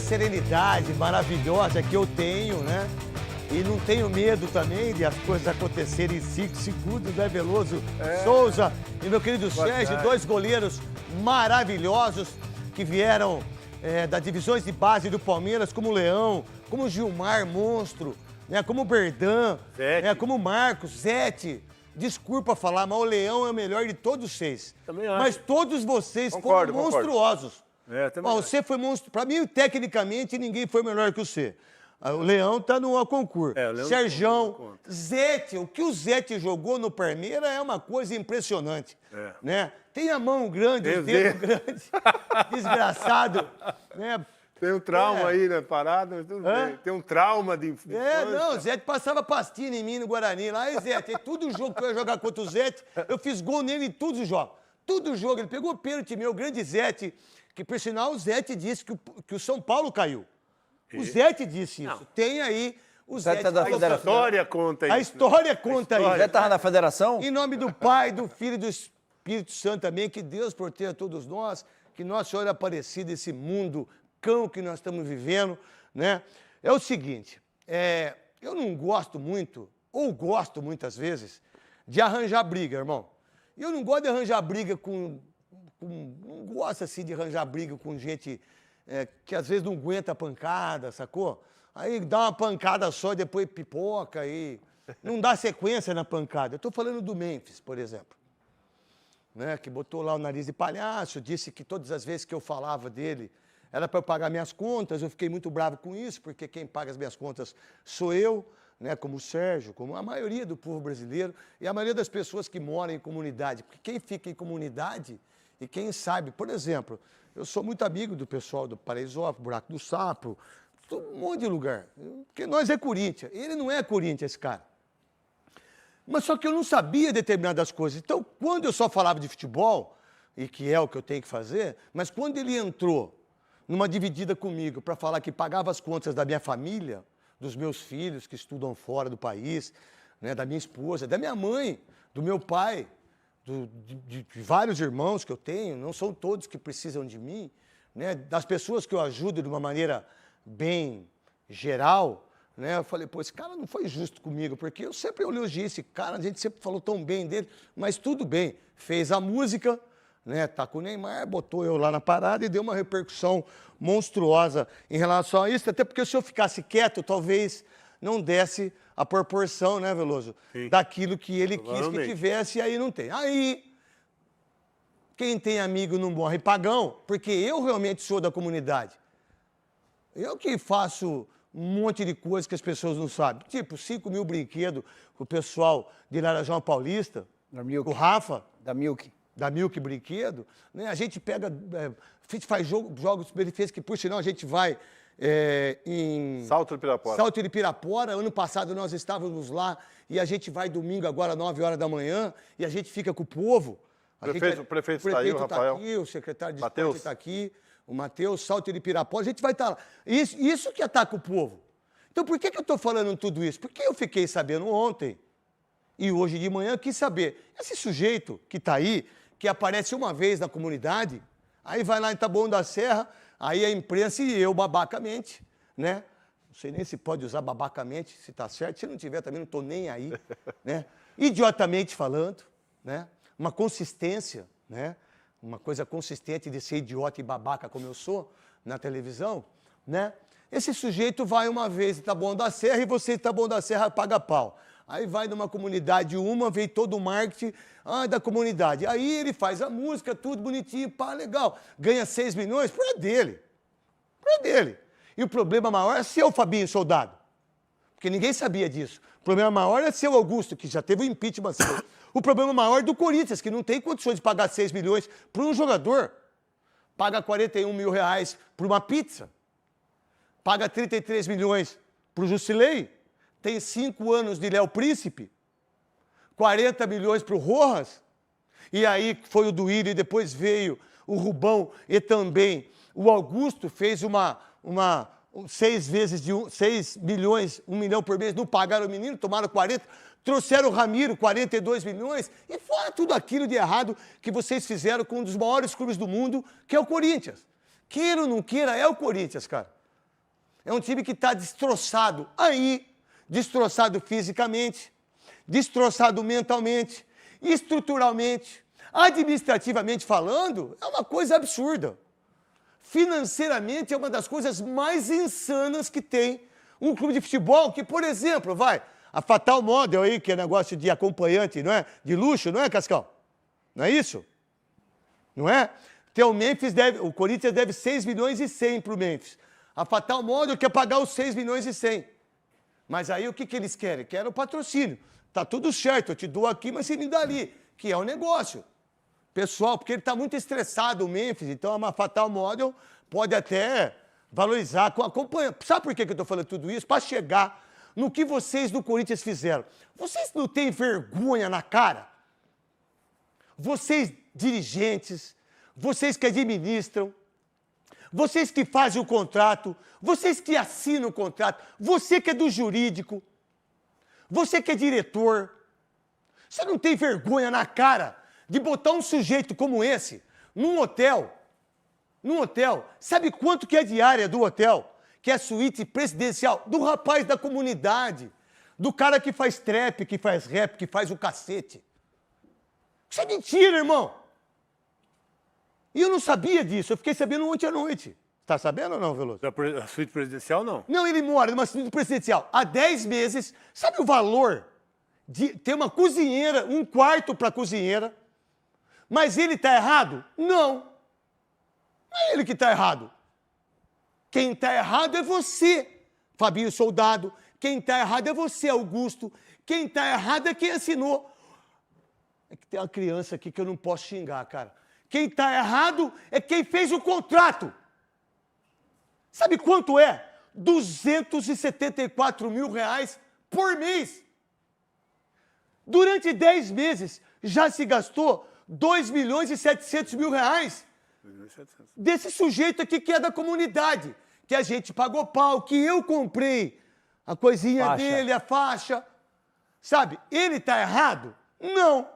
serenidade maravilhosa que eu tenho, né? E não tenho medo também de as coisas acontecerem em 5 segundos, né, Veloso? Souza e meu querido Sérgio, dois goleiros maravilhosos que vieram das divisões de base do Palmeiras, como o Leão, como o Gilmar, monstro, né, como o Berdan, né, como o Marcos, Zete. Desculpa falar, mas o Leão é o melhor de todos vocês. Também acho. Mas todos vocês foram monstruosos. Também acho. Você foi monstro. Pra mim, tecnicamente, ninguém foi melhor que você. O Leão tá no concurso. Serjão, Zete, o que o Zete jogou no Palmeiras é uma coisa impressionante. Né? Tem a mão grande, os dedos grandes, desgraçado. Né? Tem um trauma aí, né? Parado, mas tudo bem. Tem um trauma de não, o Zete passava pastinha em mim no Guarani. Lá, Zete, todo jogo que eu ia jogar contra o Zete, eu fiz gol nele em todos os jogos. Todo jogo, ele pegou o pênalti meu, o grande Zete, que por sinal o Zete disse que o São Paulo caiu. O Zete disse isso. Não. Tem aí o Zete. Tá da federação. A história conta isso. A história conta isso. O Zete estava na federação? Em nome do Pai, do Filho e do Espírito Santo também, que Deus proteja todos nós, que Nossa Senhora Aparecida, esse mundo cão que nós estamos vivendo, né? É o seguinte, eu não gosto muito, ou gosto muitas vezes, de arranjar briga, irmão. E eu não gosto de arranjar briga não gosto assim de arranjar briga com gente que às vezes não aguenta a pancada, sacou? Aí dá uma pancada só e depois pipoca e não dá sequência na pancada. Eu tô falando do Memphis, por exemplo. Né, que botou lá o nariz de palhaço, disse que todas as vezes que eu falava dele era para eu pagar minhas contas. Eu fiquei muito bravo com isso, porque quem paga as minhas contas sou eu, né, como o Sérgio, como a maioria do povo brasileiro e a maioria das pessoas que moram em comunidade. Porque quem fica em comunidade e quem sabe, por exemplo, eu sou muito amigo do pessoal do Paraisópolis, Buraco do Sapo, um monte de lugar. Porque nós é Corinthians. Ele não é Corinthians, esse cara. Mas só que eu não sabia determinadas coisas. Então, quando eu só falava de futebol, e que é o que eu tenho que fazer, mas quando ele entrou numa dividida comigo para falar que pagava as contas da minha família, dos meus filhos que estudam fora do país, né, da minha esposa, da minha mãe, do meu pai, de vários irmãos que eu tenho, não são todos que precisam de mim, né, das pessoas que eu ajudo de uma maneira bem geral, né? Eu falei, pô, esse cara não foi justo comigo, porque eu sempre elogiei esse cara, a gente sempre falou tão bem dele, mas tudo bem, fez a música, né? Tá com o Neymar, botou eu lá na parada e deu uma repercussão monstruosa em relação a isso, até porque se eu ficasse quieto, talvez não desse a proporção, né, Veloso? Sim. Daquilo que ele quis que tivesse, e aí não tem. Aí, quem tem amigo não morre pagão, porque eu realmente sou da comunidade. Eu que faço um monte de coisas que as pessoas não sabem. Tipo, 5 mil brinquedos com o pessoal de Laranjal Paulista, o Rafa. Da Milk. Da Milk Brinquedo. Né? A gente pega, a gente faz jogos de benefício que, por sinal, a gente vai em... Salto de Pirapora. Salto de Pirapora. Ano passado nós estávamos lá e a gente vai domingo agora, 9 horas da manhã, e a gente fica com o povo. O prefeito está aí, o Rafael. Tá aqui, o secretário de esporte está aqui. O Matheus, Salto de Pirapora, a gente vai estar lá. Isso que ataca o povo. Então, por que eu estou falando tudo isso? Porque eu fiquei sabendo ontem, e hoje de manhã eu quis saber. Esse sujeito que está aí, que aparece uma vez na comunidade, aí vai lá em Taboão da Serra, aí a imprensa e eu, babacamente, né? Não sei nem se pode usar babacamente, se está certo. Se não tiver, também não estou nem aí, né? Idiotamente falando, né? Uma consistência, né? Uma coisa consistente de ser idiota e babaca como eu sou na televisão, né? Esse sujeito vai uma vez em Taboão da Serra e você em Taboão da Serra paga pau. Aí vai numa comunidade vem todo o marketing da comunidade. Aí ele faz a música, tudo bonitinho, pá, legal. Ganha 6 milhões, é dele. É dele. E o problema maior é ser o Fabinho Soldado. Porque ninguém sabia disso. O problema maior é ser o Augusto, que já teve o impeachment. O problema maior é do Corinthians, que não tem condições de pagar 6 milhões para um jogador. Paga 41 mil reais por uma pizza. Paga 33 milhões para o Jusilei. Tem 5 anos de Léo Príncipe. 40 milhões para o Rojas. E aí foi o Duílio e depois veio o Rubão e também o Augusto fez 6 milhões, 1 milhão por mês, não pagaram o menino, tomaram 40, trouxeram o Ramiro, 42 milhões, e fora tudo aquilo de errado que vocês fizeram com um dos maiores clubes do mundo, que é o Corinthians. Queira ou não queira, é o Corinthians, cara. É um time que está destroçado aí, destroçado fisicamente, destroçado mentalmente, estruturalmente, administrativamente falando, é uma coisa absurda. Financeiramente é uma das coisas mais insanas que tem um clube de futebol, que, por exemplo, a Fatal Model aí, que é negócio de acompanhante, não é? De luxo, não é, Cascão? Não é isso? Não é? Então, o Corinthians deve 6 milhões e 100 para o Memphis. A Fatal Model quer pagar os 6 milhões e 100. Mas aí o que eles querem? Querem o patrocínio. Tá tudo certo, eu te dou aqui, mas você me dá ali, que é o negócio. Pessoal, porque ele está muito estressado, o Memphis, então a Fatal Model pode até valorizar, acompanha. Sabe por que eu estou falando tudo isso? Para chegar no que vocês do Corinthians fizeram. Vocês não têm vergonha na cara? Vocês dirigentes, vocês que administram, vocês que fazem o contrato, vocês que assinam o contrato, você que é do jurídico, você que é diretor, você não tem vergonha na cara de botar um sujeito como esse num hotel? Sabe quanto que é a diária do hotel? Que é a suíte presidencial do rapaz da comunidade, do cara que faz trap, que faz rap, que faz o cacete. Isso é mentira, irmão. E eu não sabia disso, eu fiquei sabendo ontem à noite. Tá sabendo ou não, Veloso? A suíte presidencial, não? Não, ele mora numa suíte presidencial há 10 meses. Sabe o valor de ter uma cozinheira, um quarto para cozinheira? Mas ele está errado? Não. Não é ele que está errado. Quem está errado é você, Fabinho Soldado. Quem está errado é você, Augusto. Quem está errado é quem assinou. É que tem uma criança aqui que eu não posso xingar, cara. Quem está errado é quem fez o contrato. Sabe quanto é? 274 mil reais por mês. Durante 10 meses já se gastou 2 milhões e 700 mil reais desse sujeito aqui que é da comunidade, que a gente pagou pau, que eu comprei a coisinha dele, a faixa. Sabe, ele está errado? Não.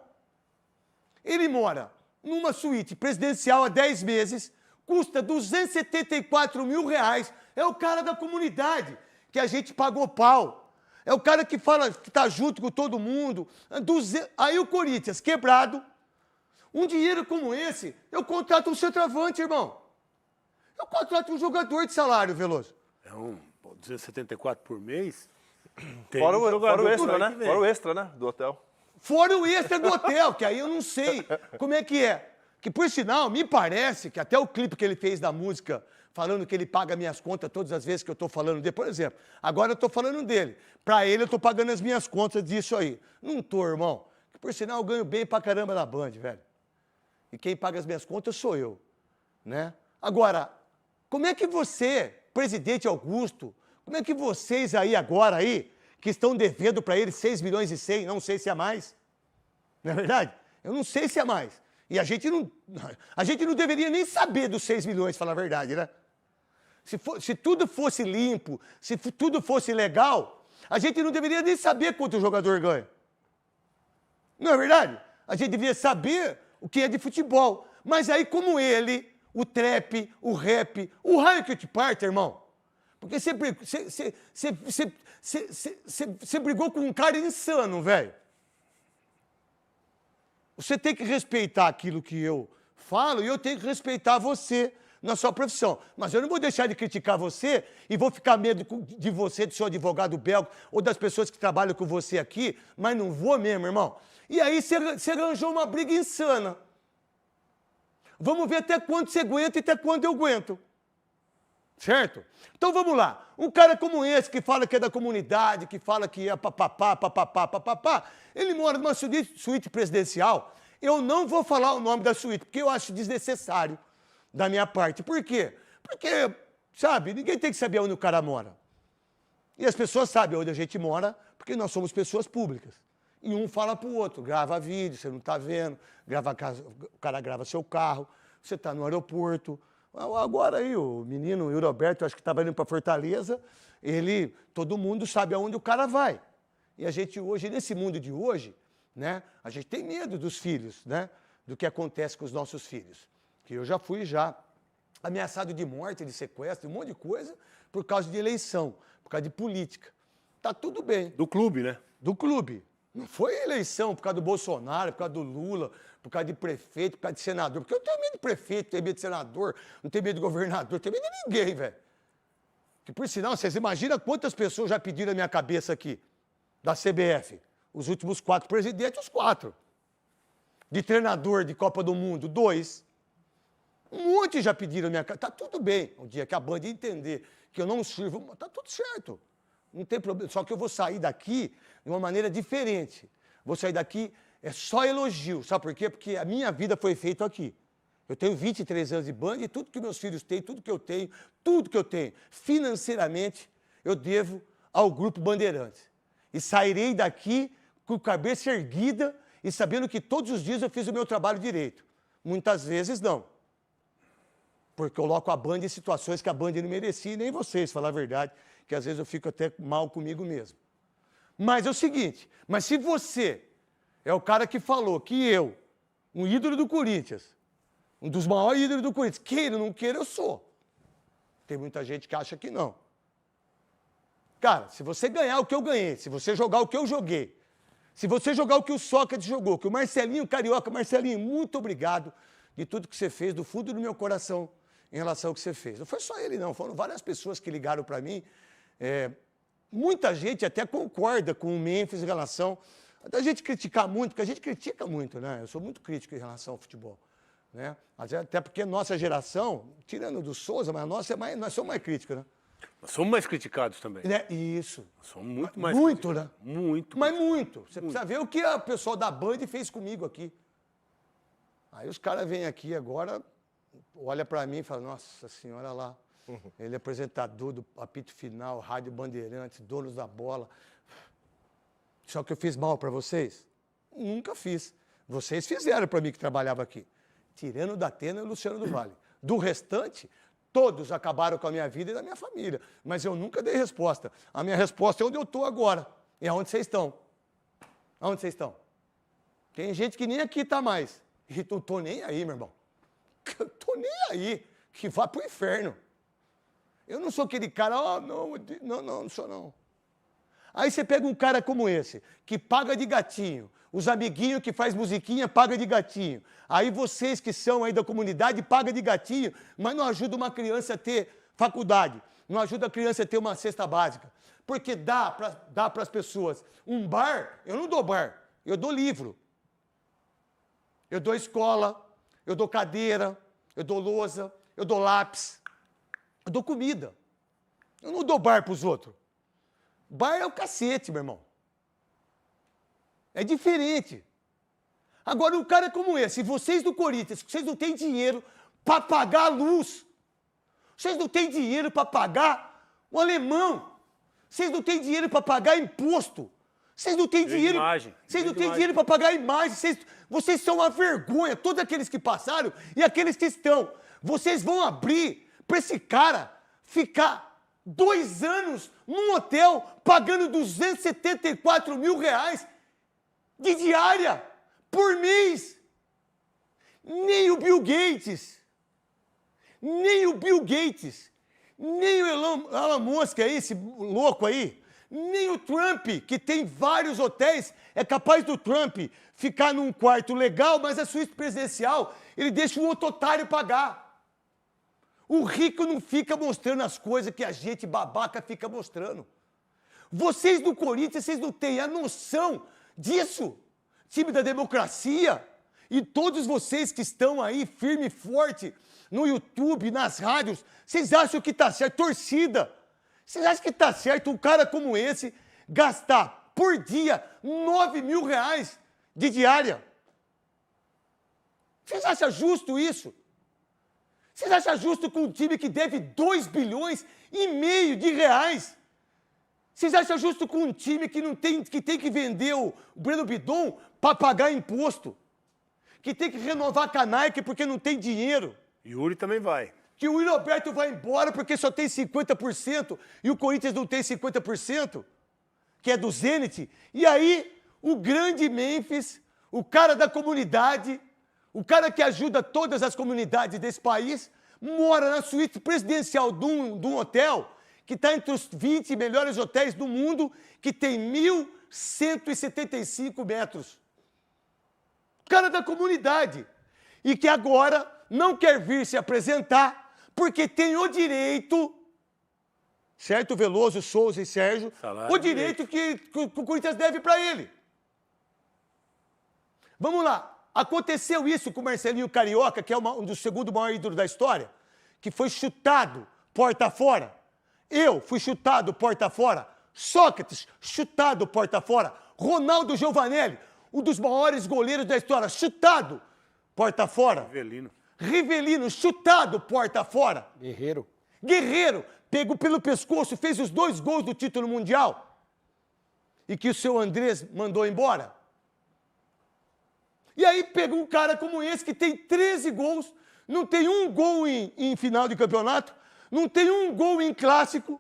Ele mora numa suíte presidencial há 10 meses, custa 274 mil reais. É o cara da comunidade, que a gente pagou pau. É o cara que fala que está junto com todo mundo. Aí o Corinthians, quebrado, um dinheiro como esse, eu contrato um centroavante, irmão. Eu contrato um jogador de salário, Veloso. É 274 por mês? Fora o extra, né? Fora o extra, né? Do hotel. Fora o extra do hotel, que aí eu não sei como é que é. Que, por sinal, me parece que até o clipe que ele fez da música, falando que ele paga minhas contas todas as vezes que eu estou falando dele, por exemplo, agora eu estou falando dele. Para ele, eu estou pagando as minhas contas disso aí. Não estou, irmão. Que, por sinal, eu ganho bem pra caramba na Band, velho. E quem paga as minhas contas sou eu, né? Agora, como é que você, presidente Augusto, como é que vocês agora, que estão devendo para ele 6 milhões e 100, não sei se é mais, não é verdade? Eu não sei se é mais. E a gente não deveria nem saber dos 6 milhões, falar a verdade, né? Se tudo fosse limpo, se tudo fosse legal, a gente não deveria nem saber quanto o jogador ganha. Não é verdade? A gente deveria saber o que é de futebol. Mas aí, como ele, o trap, o rap, o raio que te parte, irmão. Porque você brigou com um cara insano, velho. Você tem que respeitar aquilo que eu falo e eu tenho que respeitar você na sua profissão. Mas eu não vou deixar de criticar você e vou ficar medo de você, do seu advogado belga ou das pessoas que trabalham com você aqui, mas não vou mesmo, irmão. E aí você arranjou uma briga insana. Vamos ver até quando você aguenta e até quando eu aguento. Certo? Então vamos lá. Um cara como esse, que fala que é da comunidade, que fala que é papapá, ele mora numa suíte presidencial. Eu não vou falar o nome da suíte, porque eu acho desnecessário da minha parte. Por quê? Porque, sabe, ninguém tem que saber onde o cara mora. E as pessoas sabem onde a gente mora, porque nós somos pessoas públicas. E um fala pro outro, grava vídeo, você não está vendo, o cara grava seu carro, você está no aeroporto. Agora aí, o menino, o Roberto, acho que estava indo para Fortaleza, todo mundo sabe aonde o cara vai. E a gente hoje, nesse mundo de hoje, né, a gente tem medo dos filhos, né, do que acontece com os nossos filhos. Que eu já fui ameaçado de morte, de sequestro, um monte de coisa, por causa de eleição, por causa de política. Tá tudo bem. Do clube, né? Do clube. Não foi eleição por causa do Bolsonaro, por causa do Lula, por causa de prefeito, por causa de senador. Porque eu tenho medo de prefeito, tenho medo de senador, não tenho medo de governador, tenho medo de ninguém, velho. Que por sinal, vocês imaginam quantas pessoas já pediram a minha cabeça aqui, da CBF? Os últimos 4 presidentes, os 4. De treinador de Copa do Mundo, 2. Um monte já pediram a minha cabeça. Tá tudo bem. Um dia que a Band entender que eu não sirvo, tá tudo certo. Não tem problema. Só que eu vou sair daqui de uma maneira diferente. Vou sair daqui, é só elogio. Sabe por quê? Porque a minha vida foi feita aqui. Eu tenho 23 anos de Band e tudo que meus filhos têm, tudo que eu tenho, financeiramente, eu devo ao Grupo Bandeirantes. E sairei daqui com a cabeça erguida e sabendo que todos os dias eu fiz o meu trabalho direito. Muitas vezes não. Porque eu coloco a Band em situações que a Band não merecia, e nem vocês, falar a verdade, que às vezes eu fico até mal comigo mesmo. Mas é o seguinte, mas se você é o cara que falou que eu, um ídolo do Corinthians, um dos maiores ídolos do Corinthians, queira ou não queira, eu sou. Tem muita gente que acha que não. Cara, se você ganhar o que eu ganhei, se você jogar o que eu joguei, se você jogar o que o Sócrates jogou, que o Marcelinho Carioca, Marcelinho, muito obrigado de tudo que você fez, do fundo do meu coração, em relação ao que você fez. Não foi só ele, não. Foram várias pessoas que ligaram para mim. Muita gente até concorda com o Memphis em relação a gente criticar muito, porque a gente critica muito, né? Eu sou muito crítico em relação ao futebol. Né? Até porque nossa geração, tirando do Souza, mas a nossa nós somos mais críticos, né? Nós somos mais criticados também. Isso. Nós somos muito mais Muito, criticados. né? Muito. Mas muito. Você precisa ver o que o pessoal da Band fez comigo aqui. Aí os caras vêm aqui agora, olha para mim e falam, nossa senhora lá, ele é apresentador do apito final, Rádio Bandeirantes, donos da bola. Só que eu fiz mal para vocês? Nunca fiz. Vocês fizeram para mim que trabalhava aqui. Tirando da Atena e o Luciano do Vale. Do restante, todos acabaram com a minha vida e da minha família. Mas eu nunca dei resposta. A minha resposta é onde eu estou agora. E aonde vocês estão. Aonde vocês estão? Tem gente que nem aqui está mais. E não estou nem aí, meu irmão. Eu estou nem aí. Que vá para o inferno. Eu não sou aquele cara, não sou não. Aí você pega um cara como esse, que paga de gatinho, os amiguinhos que faz musiquinha paga de gatinho. Aí vocês que são aí da comunidade pagam de gatinho, mas não ajuda uma criança a ter faculdade, não ajuda a criança a ter uma cesta básica. Porque dá para as pessoas. Um bar, eu não dou bar, eu dou livro. Eu dou escola, eu dou cadeira, eu dou lousa, eu dou lápis, eu dou comida. Eu não dou bar para os outros. Bar é o cacete, meu irmão. É diferente. Agora, um cara como esse, vocês do Corinthians, vocês não têm dinheiro para pagar a luz. Vocês não têm dinheiro para pagar o alemão. Vocês não têm dinheiro para pagar imposto. Vocês não têm dinheiro. Vocês não têm dinheiro para pagar a imagem. Vocês são uma vergonha, todos aqueles que passaram e aqueles que estão. Vocês vão abrir para esse cara ficar 2 anos num hotel pagando 274 mil reais de diária por mês. Nem o Bill Gates, nem o Elon Musk aí, esse louco aí, nem o Trump, que tem vários hotéis, é capaz do Trump ficar num quarto legal, mas a suíte presidencial ele deixa um outro otário pagar. O rico não fica mostrando as coisas que a gente babaca fica mostrando. Vocês do Corinthians, vocês não têm a noção disso. Time da democracia. E todos vocês que estão aí firme e forte no YouTube, nas rádios, vocês acham que está certo? Torcida. Vocês acham que está certo um cara como esse gastar por dia 9 mil reais de diária? Vocês acham justo isso? Vocês acham justo com um time que deve 2 bilhões e meio de reais? Vocês acham justo com um time que tem que vender o Breno Bidon para pagar imposto? Que tem que renovar a Nike porque não tem dinheiro? Yuri também vai. Que o Yuri Alberto vai embora porque só tem 50% e o Corinthians não tem 50%, que é do Zenit. E aí, o grande Memphis, o cara da comunidade, o cara que ajuda todas as comunidades desse país, mora na suíte presidencial de um hotel que está entre os 20 melhores hotéis do mundo, que tem 1.175 metros. Cara da comunidade. E que agora não quer vir se apresentar porque tem o direito, certo, Veloso, Souza e Sérgio, Salário o direito que o Corinthians deve para ele. Vamos lá. Aconteceu isso com o Marcelinho Carioca, que é um dos segundo maior ídolo da história, que foi chutado porta fora. Eu fui chutado porta fora. Sócrates, chutado porta fora. Ronaldo Giovanelli, um dos maiores goleiros da história, chutado porta fora. Rivelino, chutado porta fora. Guerreiro, pegou pelo pescoço, fez os 2 gols do título mundial. E que o seu Andrés mandou embora. E aí pega um cara como esse que tem 13 gols, não tem um gol em final de campeonato, não tem um gol em clássico,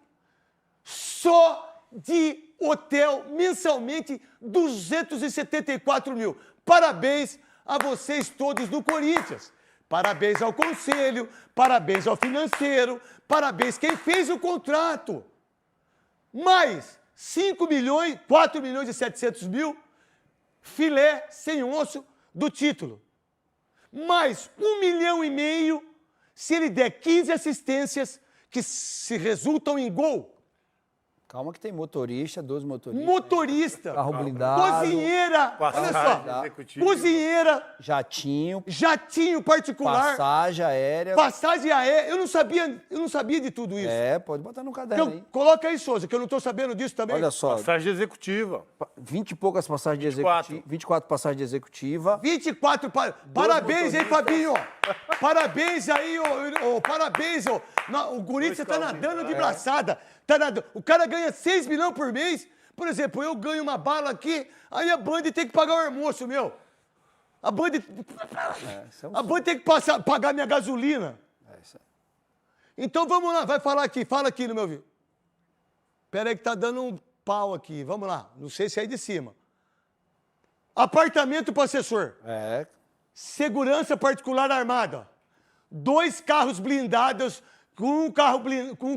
só de hotel mensalmente 274 mil. Parabéns a vocês todos do Corinthians. Parabéns ao conselho, parabéns ao financeiro, parabéns quem fez o contrato. Mais 5 milhões, 4 milhões e 700 mil, filé sem osso do título. Mais 1,5 milhão se ele der 15 assistências que se resultam em gol. Calma que tem motorista, 12 motoristas. Motorista. Carro blindado. Cozinheira. Olha só. Cozinheira. Jatinho particular. Passagem aérea. Passagem aérea. Eu não sabia de tudo isso. Pode botar no caderno aí. Coloca aí, Souza, que eu não estou sabendo disso também. Olha só. Passagem executiva. 20 e poucas passagens de executiva. 24 passagens de executiva. 24. Parabéns, hein, Fabinho? Parabéns aí, parabéns. O Corinthians está nadando de braçada. O cara ganha 6 milhões por mês. Por exemplo, eu ganho uma bala aqui, aí a Band tem que pagar o almoço, meu. A Band tem que pagar minha gasolina. Então vamos lá, vai falar aqui, fala aqui no meu vídeo. Pera aí que tá dando um pau aqui, vamos lá. Não sei se é aí de cima. Apartamento para assessor. Segurança particular armada. 2 carros blindados, com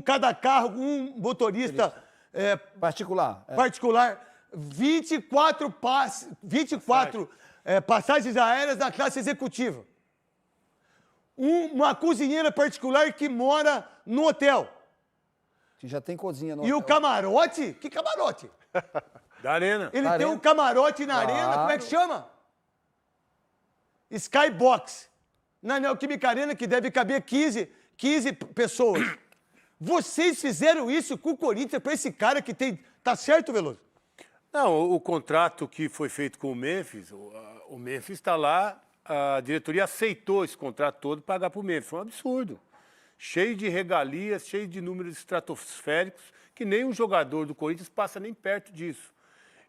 cada carro, com um motorista particular. 24 passagens aéreas da classe executiva. Uma cozinheira particular que mora no hotel. Que já tem cozinha no hotel. E o camarote? Que camarote? Da arena. Ele tem um camarote na arena, como é que chama? Skybox. Na Neoquímica Arena, que deve caber 15 pessoas. Vocês fizeram isso com o Corinthians para esse cara que tem... Tá certo, Veloso? Não, o contrato que foi feito com o Memphis está lá, a diretoria aceitou esse contrato todo pagar para o Memphis. Foi um absurdo. Cheio de regalias, cheio de números estratosféricos, que nem um jogador do Corinthians passa nem perto disso.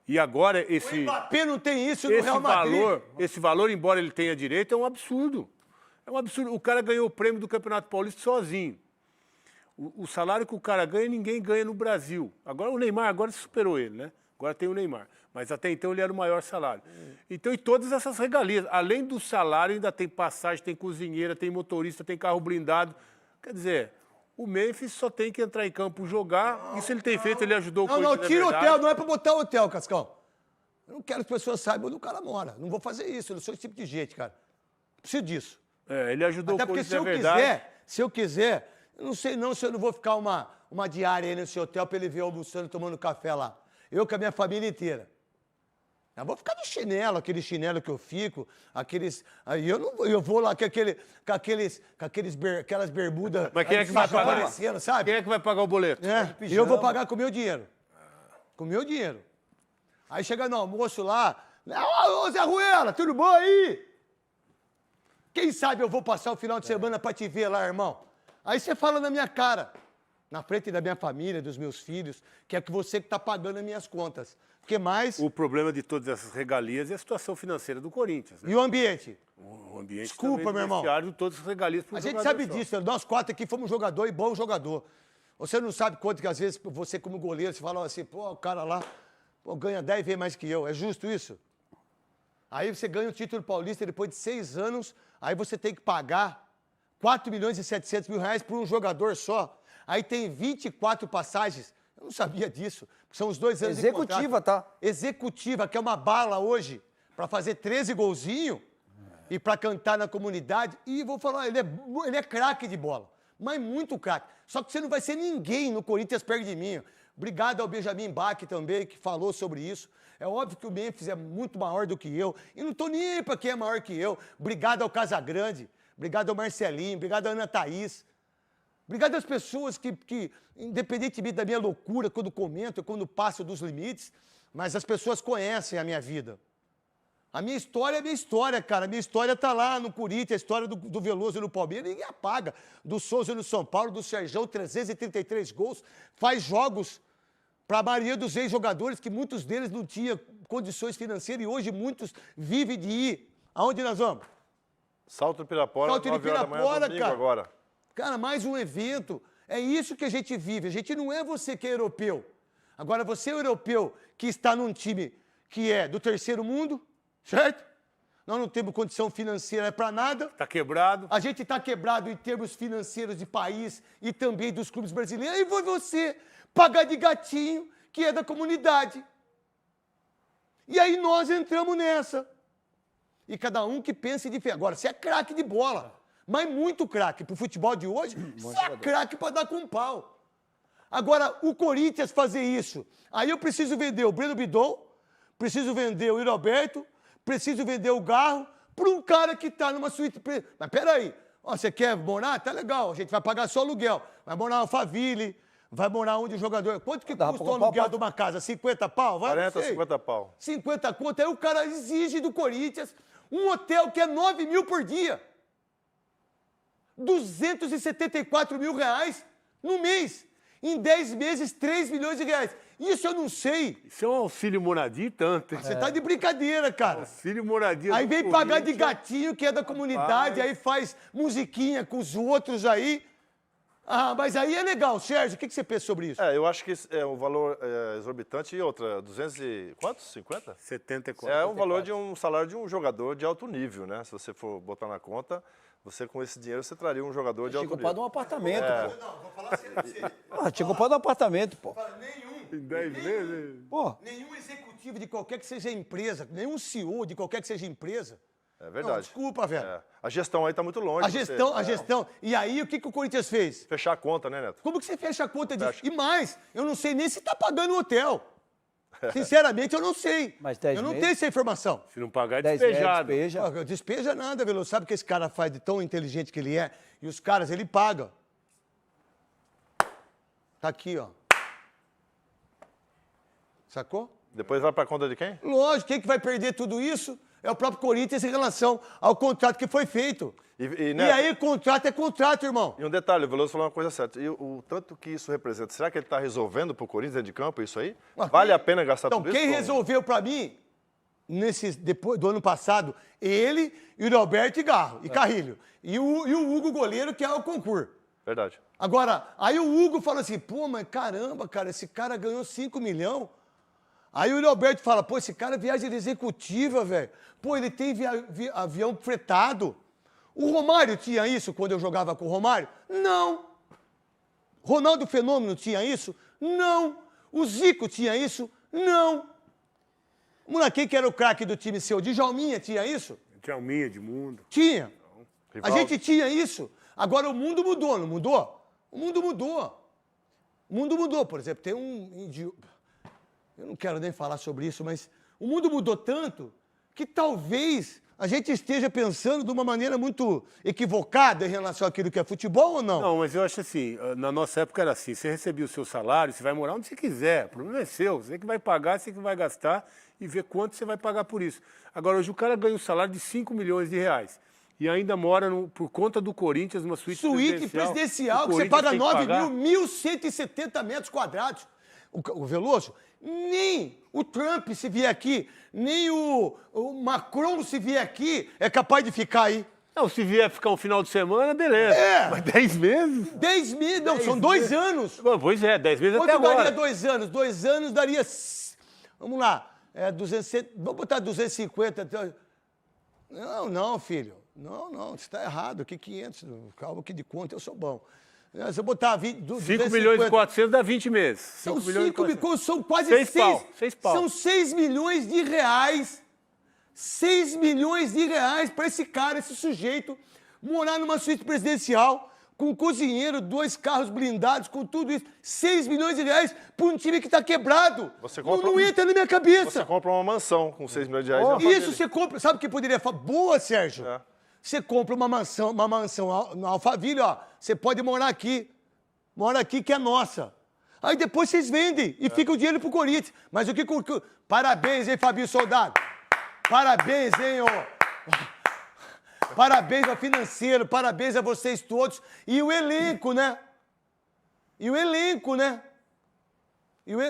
E agora esse... O Mbappé não tem isso no Real Madrid. Esse valor, embora ele tenha direito, é um absurdo. É um absurdo. O cara ganhou o prêmio do Campeonato Paulista sozinho. O salário que o cara ganha, ninguém ganha no Brasil. Agora o Neymar agora superou ele, né? Agora tem o Neymar. Mas até então ele era o maior salário. Então, e todas essas regalias. Além do salário, ainda tem passagem, tem cozinheira, tem motorista, tem carro blindado. Quer dizer, o Memphis só tem que entrar em campo jogar. Isso ele tem feito, ele ajudou o Corinthians. Não, tira o hotel, não é para botar o hotel, Cascão. Eu não quero que as pessoas saibam onde o cara mora. Não vou fazer isso, eu não sou esse tipo de gente, cara. Preciso disso. Ele ajudou até o Corinthians, porque se eu quiser, eu não sei não se eu não vou ficar uma diária aí nesse hotel para ele ver almoçando, tomando café lá. Eu com a minha família inteira. Eu vou ficar de chinelo, aquele chinelo que eu fico, aqueles... Aí eu vou lá com aquelas bermudas... Mas quem é que vai pagar? Aparecendo, sabe? Quem é que vai pagar o boleto? Eu vou pagar com o meu dinheiro. Com o meu dinheiro. Aí chega no almoço lá... Ô, Zé Ruela, tudo bom aí? Quem sabe eu vou passar o final de semana para te ver lá, irmão? Aí você fala na minha cara, na frente da minha família, dos meus filhos, que é que você que está pagando as minhas contas. Porque mais... O problema de todas essas regalias é a situação financeira do Corinthians. Né? E o ambiente? O ambiente Desculpa, meu irmão. Todas as regalias a gente sabe disso. Nós 4 aqui fomos jogador e bom jogador. Você não sabe quanto que às vezes você como goleiro, você fala assim, pô, o cara lá ganha 10 vezes mais que eu. É justo isso? Aí você ganha o título paulista depois de 6 anos, aí você tem que pagar 4 milhões e 700 mil reais por um jogador só. Aí tem 24 passagens. Eu não sabia disso. São os 2 anos Executiva, de contrato. tá? Executiva, que é uma bala hoje para fazer 13 golzinhos e para cantar na comunidade. E vou falar, ele é craque de bola, mas muito craque. Só que você não vai ser ninguém no Corinthians perto de mim. Obrigado ao Benjamin Bach também, que falou sobre isso. É óbvio que o Memphis é muito maior do que eu. E não estou nem aí para quem é maior que eu. Obrigado ao Casagrande. Obrigado ao Marcelinho. Obrigado à Ana Thaís. Obrigado às pessoas que, independentemente da minha loucura, quando comento, quando passo dos limites, mas as pessoas conhecem a minha vida. A minha história é a minha história, cara. A minha história tá lá no Corinthians, a história do Veloso no Palmeiras, ninguém apaga. Do Souza no São Paulo, do Serjão, 333 gols, faz jogos para a maioria dos ex-jogadores, que muitos deles não tinham condições financeiras e hoje muitos vivem de ir. Aonde nós vamos? Salto do Pirapora, Salto de 9 horas da manhã, Pirapora, domingo cara. agora. Cara, mais um evento. É isso que a gente vive. A gente não é você que é europeu. Agora, você é europeu que está num time que é do terceiro mundo, certo? Nós não temos condição financeira para nada. Está quebrado. A gente está quebrado em termos financeiros de país e também dos clubes brasileiros. E você pagar de gatinho, que é da comunidade. E aí nós entramos nessa. E cada um que pensa diferente. Agora, você é craque de bola, mas muito craque. Para o futebol de hoje, você é craque para dar com pau. Agora, o Corinthians fazer isso. Aí eu preciso vender o Breno Bidon, preciso vender o Roberto, preciso vender o Garro para um cara que está numa suíte. Mas peraí, ó, você quer morar? Tá legal, a gente vai pagar só aluguel. Vai morar no Alphaville, vai morar onde o jogador... Quanto que custa o aluguel de uma casa? 50 pau? Vai, 40, 50 pau. 50 conto. Aí o cara exige do Corinthians um hotel que é 9 mil por dia. 274 mil reais no mês. Em 10 meses, 3 milhões de reais. Isso eu não sei. Isso é um auxílio moradia e tanto. Você tá de brincadeira, cara. Auxílio moradia. Aí do vem pagar de Corinthians. gatinho, que é da comunidade, aí faz musiquinha com os outros aí. Ah, mas aí é legal. Sérgio, o que você pensa sobre isso? Eu acho que é um valor exorbitante. E outra, 200 e... quantos? 50? 74. É o valor de um salário de um jogador de alto nível, né? Se você for botar na conta, você com esse dinheiro, você traria um jogador de Tinha alto comprado nível. um apartamento, pô. Não, vou falar sério pra você. Ah, tinha comprado um apartamento, pô. Nenhum. Em 10 meses. Pô, Nenhum executivo de qualquer que seja empresa, nenhum CEO de qualquer que seja empresa. É verdade. Não, desculpa, velho. É. A gestão aí está muito longe. A gestão. E aí, o que o Corinthians fez? Fechar a conta, né, Neto? Como que você fecha a conta disso? Fecha. E mais, eu não sei nem se tá pagando o hotel. Sinceramente, eu não sei. Mas 10 eu não meses? tenho essa informação. Se não pagar, é 10 meses, despejado. despeja. Pô, despeja nada, Veloso. Sabe o que esse cara faz de tão inteligente que ele é? E os caras, ele paga. Tá aqui, ó. Sacou? Depois vai para a conta de quem? Lógico, quem que vai perder tudo isso é o próprio Corinthians em relação ao contrato que foi feito. E, E Neto, aí, contrato é contrato, irmão. e um detalhe, o Veloso falou uma coisa certa. E o tanto que isso representa, será que ele está resolvendo para o Corinthians dentro de campo isso aí? Mas Vale quem- a pena gastar Então, tudo isso? quem resolveu pra mim, depois do ano passado, ele e o Roberto e Garro, e Carrilho. E o Hugo goleiro, que é o concurso. Verdade. Agora, aí o Hugo fala assim, pô, mas caramba, cara, esse cara ganhou 5 milhões. Aí o Roberto fala, pô, esse cara viaja de executiva, velho. Pô, ele tem avião fretado. O Romário tinha isso quando eu jogava com o Romário? Não. Ronaldo Fenômeno tinha isso? Não. O Zico tinha isso? Não. Quem que era o craque do time seu? Djalminha tinha isso? Djalminha, Edmundo. Tinha. A Rivaldo. gente tinha isso. Agora o mundo mudou, não mudou? O mundo mudou. O mundo mudou, por exemplo, tem um... Eu não quero nem falar sobre isso, mas o mundo mudou tanto que talvez a gente esteja pensando de uma maneira muito equivocada em relação àquilo que é futebol ou não? Não, mas eu acho assim, na nossa época era assim, você recebia o seu salário, você vai morar onde você quiser, o problema é seu, você que vai pagar, você que vai gastar e ver quanto você vai pagar por isso. Agora, hoje o cara ganha um salário de 5 milhões de reais e ainda mora, por conta do Corinthians, numa suíte presidencial, que você Corinthians paga tem que 9 pagar. mil, 1.170 metros quadrados. O Veloso, nem o Trump, se vier aqui, nem o Macron, se vier aqui, é capaz de ficar aí. Não, se vier ficar um final de semana, beleza. É. Mas 10 meses? 10 mil, não, são 2 anos. Pois é, 10 meses Quanto até agora. daria 2 anos? 2 anos daria, vamos lá, 200, vamos botar 250. Não, filho. Não, você está errado. Que 500? Calma que de conta eu sou bom. Se eu botar 5 milhões e 400 dá 20 meses. São 5 milhões e 400. São quase 6 6 pau, 6 pau. São 6 milhões de reais. 6 milhões de reais para esse cara, esse sujeito, morar numa suíte presidencial, com um cozinheiro, 2 carros blindados, com tudo isso. 6 milhões de reais para um time que está quebrado. Não entra na minha cabeça. Você compra uma mansão com 6 milhões de reais. Isso você compra. Sabe o que poderia falar? Boa, Sérgio. Você compra uma mansão no Alphaville, ó. Você pode morar aqui. Mora aqui que é nossa. Aí depois vocês vendem e fica o dinheiro pro Corinthians. Mas o que... Parabéns, hein, Fabinho Soldado? Parabéns, hein, ó. Parabéns ao financeiro, parabéns a vocês todos. E o elenco, né?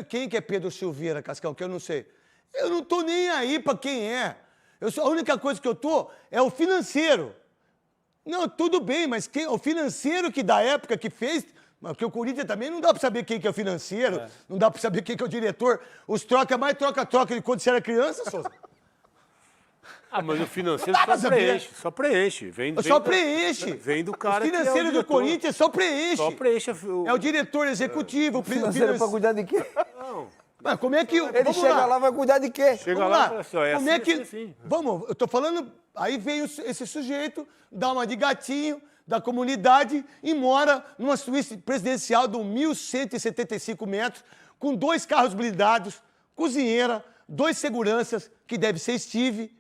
Quem que é Pedro Silveira, Cascão, que eu não sei? Eu não tô nem aí pra quem é. A única coisa que eu tô é o financeiro. Não, tudo bem, mas o financeiro que da época que fez... Porque o Corinthians também não dá pra saber quem que é o financeiro, não dá pra saber quem que é o diretor. Os troca mais troca-troca de quando você era criança, Souza. Mas o financeiro só preenche. Só preenche. Vem do cara o financeiro que é o do Corinthians só preenche. Só preenche. É o diretor executivo. O financeiro pra cuidar de quê? Não. Mas como é que... Ele chega lá, vai cuidar de quê? Chega lá e fala assim, como é que... assim. Vamos, eu tô falando... Aí vem esse sujeito, dá uma de gatinho da comunidade e mora numa suíte presidencial de 1.175 metros, com 2 carros blindados, cozinheira, 2 seguranças, que deve ser Steve.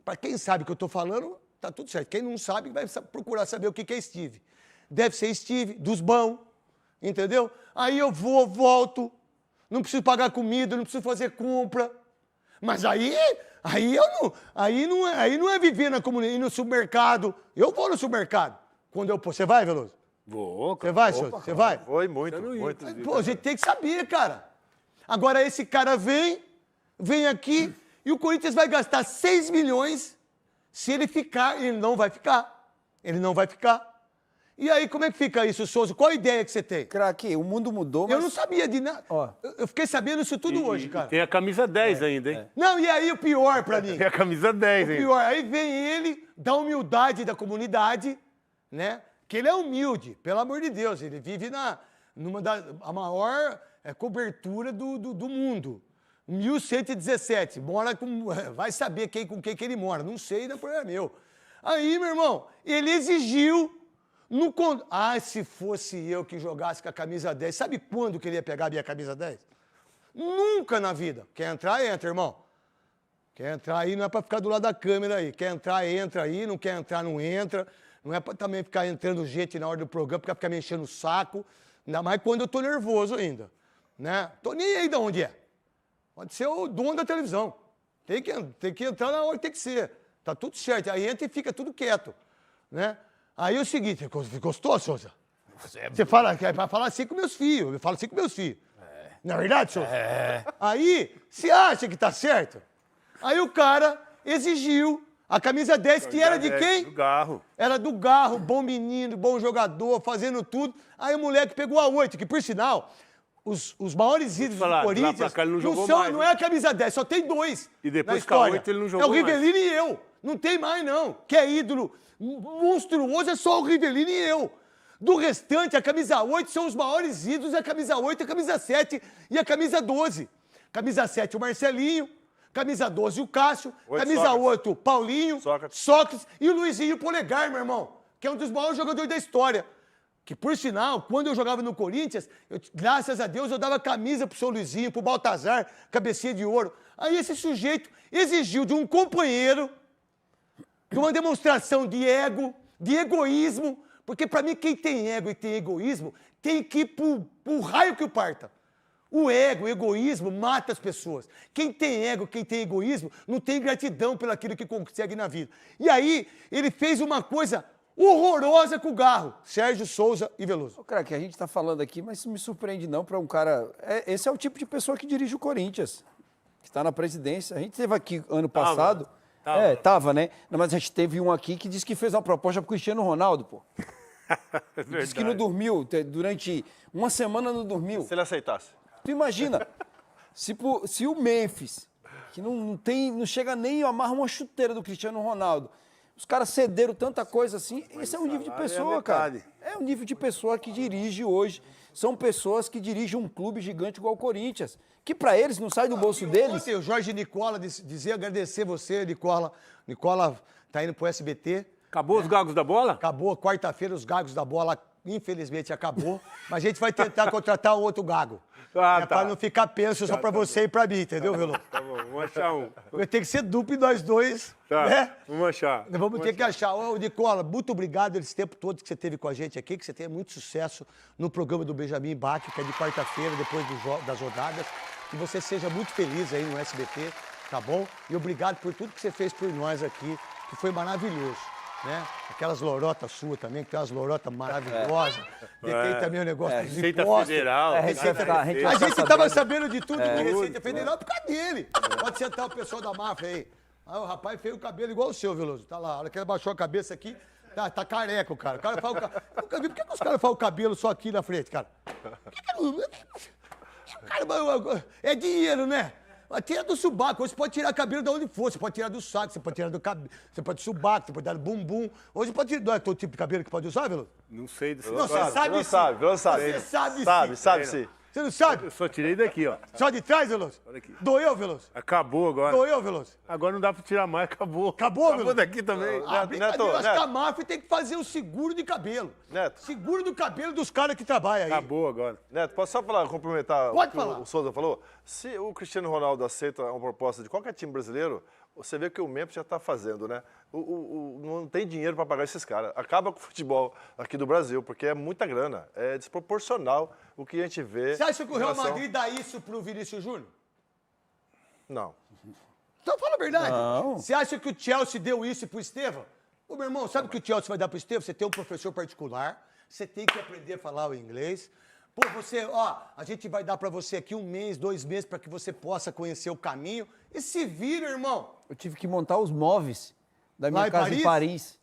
Para quem sabe o que eu tô falando, tá tudo certo. Quem não sabe, vai procurar saber o que é Steve. Deve ser Steve, dos bons, entendeu? Aí eu volto, não preciso pagar comida, não preciso fazer compra. Mas aí não é viver na comunidade, ir no supermercado. Eu vou no supermercado. Você vai, Veloso? Vou, cara. Você vai, senhor? Você vai? Foi muito. Pô, a gente tem que saber, cara. Agora esse cara vem aqui e o Corinthians vai gastar 6 milhões se ele ficar. Ele não vai ficar. E aí, como é que fica isso, Souza? Qual a ideia que você tem? Craque, o mundo mudou, mas... Eu não sabia de nada. Eu fiquei sabendo isso tudo hoje, cara. Tem a camisa 10 ainda, hein? Não, e aí o pior pra mim? Tem a camisa 10 ainda. Pior, aí vem ele, da humildade da comunidade, né? Que ele é humilde, pelo amor de Deus. Ele vive a maior cobertura do mundo. 1117. Mora com... Vai saber com quem que ele mora. Não sei, não é problema meu. Aí, meu irmão, ele exigiu... se fosse eu que jogasse com a camisa 10, sabe quando que ele ia pegar a minha camisa 10? Nunca na vida. Quer entrar, entra, irmão. Quer entrar aí, não é pra ficar do lado da câmera aí. Quer entrar, entra aí. Não quer entrar, não entra. Não é pra também ficar entrando gente na hora do programa, porque ficar me enchendo o saco. Ainda mais quando eu tô nervoso ainda. Né? Tô nem aí de onde é. Pode ser o dono da televisão. Tem que entrar na hora que tem que ser. Tá tudo certo. Aí entra e fica tudo quieto. Né? Aí é o seguinte, gostou, Souza? Você fala que é pra falar assim com meus filhos. Eu falo assim com meus filhos. Não é verdade, Souza? Aí, você acha que tá certo? Aí o cara exigiu a camisa 10, que era de quem? Do Garro. Era do Garro, bom menino, bom jogador, fazendo tudo. Aí o moleque pegou a 8, que por sinal, os maiores ídolos do Corinthians não é a camisa 10, só tem 2. E depois com a 8 ele não jogou mais. É o Rivelino e eu. Não tem mais, não. Que é ídolo monstruoso é só o Rivelino e eu. Do restante, a camisa 8 são os maiores ídolos, a camisa 8, a camisa 7 e a camisa 12. Camisa 7, o Marcelinho. Camisa 12, o Cássio. Camisa 8, o Paulinho. Sócrates. E o Luizinho Polegar, meu irmão. Que é um dos maiores jogadores da história. Que, por sinal, quando eu jogava no Corinthians, graças a Deus, eu dava camisa pro seu Luizinho, pro Baltazar, cabecinha de ouro. Aí esse sujeito exigiu de um companheiro, de uma demonstração de ego, de egoísmo, porque para mim quem tem ego e tem egoísmo tem que ir pro raio que o parta. O ego, o egoísmo mata as pessoas. Quem tem ego, quem tem egoísmo, não tem gratidão pelo aquilo que consegue na vida. E aí ele fez uma coisa horrorosa com o Garro, Sérgio, Souza e Veloso. Cara, que a gente tá falando aqui, mas isso me surpreende não para um cara... esse é o tipo de pessoa que dirige o Corinthians, que está na presidência. A gente teve aqui ano passado... Tava, né? Não, mas a gente teve um aqui que disse que fez uma proposta pro Cristiano Ronaldo, pô. Disse que não dormiu, durante uma semana não dormiu. Se ele aceitasse. Tu imagina, se o Memphis, que não chega nem a amarra uma chuteira do Cristiano Ronaldo, Os caras cederam tanta coisa assim. Esse é um nível de salário é a pessoa, cara. metade. É um nível de pessoa que dirige hoje. São pessoas que dirigem um clube gigante igual o Corinthians. Que pra eles não sai do bolso deles. Ontem o Jorge Nicola dizia agradecer você, Nicola. Nicola tá indo pro SBT. Acabou os gagos da bola? Acabou, quarta-feira os gagos da bola, infelizmente acabou. Mas a gente vai tentar contratar um outro gago. Ah, tá. Pra não ficar penso só pra você e pra mim, entendeu, Veloso? Tá bom, vamos achar um. Vai ter que ser duplo e nós dois, Tá, né? vamos achar. Vamos ter que achar. Ô, Nicola, muito obrigado esse tempo todo que você teve com a gente aqui, que você tenha muito sucesso no programa do Benjamin Bach, que é de quarta-feira, depois das rodadas. Que você seja muito feliz aí no SBT, tá bom? E obrigado por tudo que você fez por nós aqui, que foi maravilhoso, né? Aquelas lorotas suas também, que tem umas lorotas maravilhosas. Tem também o negócio dos Receita impostos. Federal. a A gente tava sabendo de tudo de Receita Federal por causa dele. Pode sentar o pessoal da máfia aí. Aí o rapaz fez o cabelo igual o seu, Veloso. Tá lá, a hora que ele baixou a cabeça aqui, tá careca o cara. O cara faz o cabelo. Eu nunca vi, por que os caras fazem o cabelo só aqui na frente, cara? Cara, é dinheiro, né? Tira do subaco. Hoje você pode tirar cabelo de onde for. Você pode tirar do saco, você pode tirar do cabelo, você pode do subaco, você pode tirar do bumbum. Hoje você pode tirar. Não é todo tipo de cabelo que pode usar, Veloso? Não sei desse Não, você negócio. sabe Não sim. sabe, não sabe. Você sabe Sabe sim. sim. Você não sabe? Eu só tirei daqui, ó. Só de trás, Veloso? Olha aqui. Doeu, Veloso? Acabou agora. Doeu, Veloso? Agora não dá pra tirar mais, acabou. Acabou, Veloso? daqui também. Ah, brincadeira, acho Neto. que a máfia tem que fazer o seguro de cabelo. Neto. Seguro do cabelo dos caras que trabalham aí. Acabou agora. Neto, posso só falar, complementar Pode o que falar. o Souza falou? Se o Cristiano Ronaldo aceita uma proposta de qualquer time brasileiro, você vê que o Memphis já está fazendo, né? Não tem dinheiro para pagar esses caras. Acaba com o futebol aqui do Brasil, porque é muita grana. É desproporcional o que a gente vê. Você acha que o em Real relação- Madrid dá isso pro Vinícius Júnior? Não. Então fala a verdade. Não. Você acha que o Chelsea deu isso pro Estevão? Ô, meu irmão, sabe o que o Chelsea vai dar pro Estevão? Você tem um professor particular, você tem que aprender a falar o inglês. Pô, a gente vai dar pra você aqui 1 mês, 2 meses pra que você possa conhecer o caminho. E se vira, irmão. Eu tive que montar os móveis da minha Lá em casa em Paris.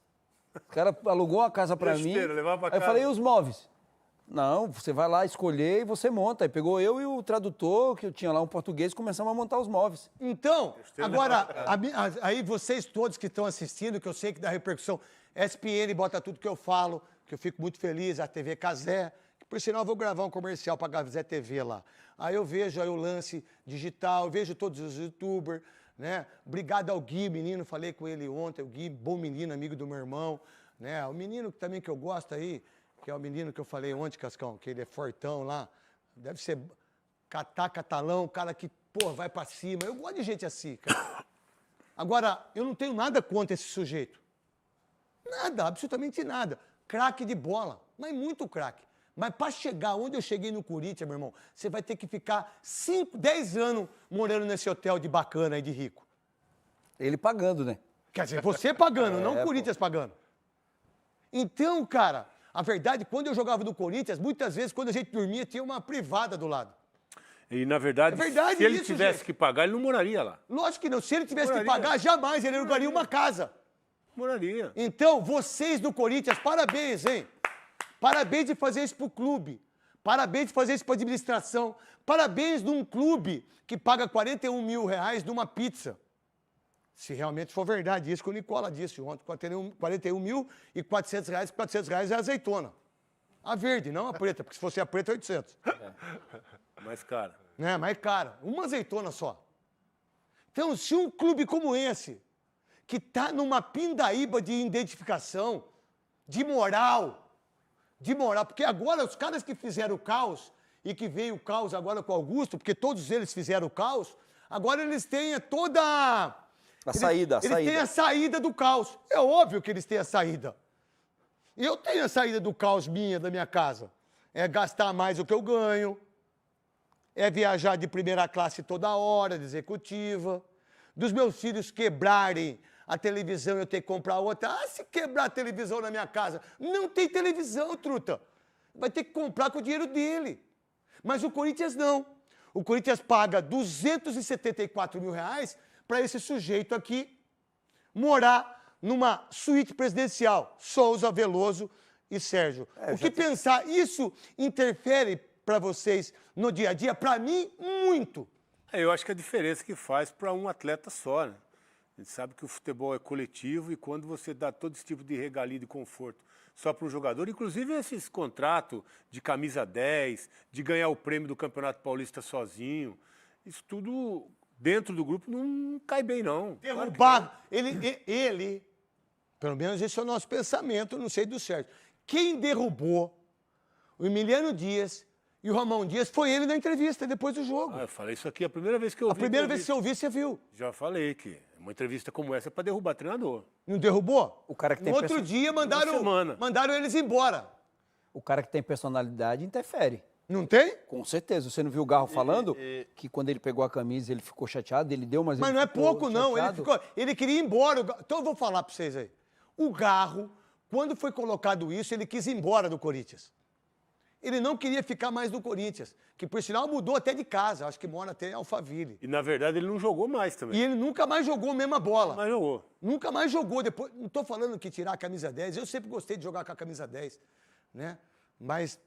O cara alugou uma casa pra mim. Besteira, levar pra Aí eu casa. falei, e os móveis? Não, você vai lá escolher e você monta. Aí pegou eu e o tradutor, que eu tinha lá um português, e começamos a montar os móveis. Então, agora, aí vocês todos que estão assistindo, que eu sei que dá repercussão, SPN bota tudo que eu falo, que eu fico muito feliz, a TV Casé, que por sinal eu vou gravar um comercial pra Casé TV lá. Aí eu vejo aí o lance digital, eu vejo todos os youtubers, né? Obrigado ao Gui, menino, falei com ele ontem, o Gui, bom menino, amigo do meu irmão, né? O menino também que eu gosto aí, que é o menino que eu falei ontem, Cascão, que ele é fortão lá, deve ser catalão, cara que, pô, vai pra cima. Eu gosto de gente assim, cara. Agora, eu não tenho nada contra esse sujeito. Nada, absolutamente nada. Craque de bola, mas muito craque. Mas para chegar onde eu cheguei no Corinthians, meu irmão, você vai ter que ficar 5, 10 anos morando nesse hotel de bacana aí, de rico. Ele pagando, né? Quer dizer, você pagando, não o Corinthians pagando. Então, cara, a verdade, quando eu jogava no Corinthians, muitas vezes, quando a gente dormia, tinha uma privada do lado. E, na verdade, É verdade se ele isso, tivesse gente. que pagar, ele não moraria lá. Lógico que não. Se ele tivesse que Moraria. pagar, jamais ele alugaria uma casa. Moraria. Então, vocês do Corinthians, parabéns, hein? Parabéns de fazer isso pro clube. Parabéns de fazer isso pra administração. Parabéns de um clube que paga 41 mil reais numa pizza. Se realmente for verdade, isso que o Nicola disse ontem, 41 mil e 400 reais é azeitona. A verde, não a preta, porque se fosse a preta, é 800. Mas, cara, Né? Mais cara. Uma azeitona só. Então, se um clube como esse, que está numa pindaíba de identificação, de moral, porque agora os caras que fizeram o caos, e que veio o caos agora com o Augusto, porque todos eles fizeram o caos, agora eles têm toda A saída. Eles têm a saída do caos. É óbvio que eles têm a saída. E eu tenho a saída do caos minha, da minha casa. É gastar mais do que eu ganho, é viajar de primeira classe toda hora, de executiva, dos meus filhos quebrarem a televisão e eu ter que comprar outra. Ah, se quebrar a televisão na minha casa. Não tem televisão, truta. Vai ter que comprar com o dinheiro dele. Mas o Corinthians não. O Corinthians paga 274 mil reais para esse sujeito aqui morar numa suíte presidencial. Souza, Veloso e Sérgio. O que pensar? Isso interfere para vocês no dia a dia? Para mim, muito. eu acho que a diferença que faz para um atleta só, né? A gente sabe que o futebol é coletivo e quando você dá todo esse tipo de regalia de conforto só para um jogador, inclusive esses contratos de camisa 10, de ganhar o prêmio do Campeonato Paulista sozinho, isso tudo dentro do grupo não cai bem, não. Derrubar. Ele, pelo menos esse é o nosso pensamento, não sei do certo. Quem derrubou o Emiliano Dias e o Ramon Dias foi ele na entrevista depois do jogo. Eu falei isso aqui a primeira vez que eu ouvi. A primeira vez que você ouviu, você viu. Já falei que uma entrevista como essa é para derrubar treinador. Não derrubou? O cara que tem No outro dia mandaram eles embora. O cara que tem personalidade interfere. Não tem? Com certeza. Você não viu o Garro falando que quando ele pegou a camisa ele ficou chateado, ele deu, mas Mas ele não é ficou pouco, não. chateado. Ele queria ir embora. Então eu vou falar para vocês aí. O Garro, quando foi colocado isso, ele quis ir embora do Corinthians. Ele não queria ficar mais no Corinthians, que por sinal mudou até de casa, acho que mora até em Alphaville. E na verdade ele não jogou mais também. E ele nunca mais jogou a mesma bola. Mas jogou. Nunca mais jogou. Depois, não estou falando que tirar a camisa 10, eu sempre gostei de jogar com a camisa 10, né? Mas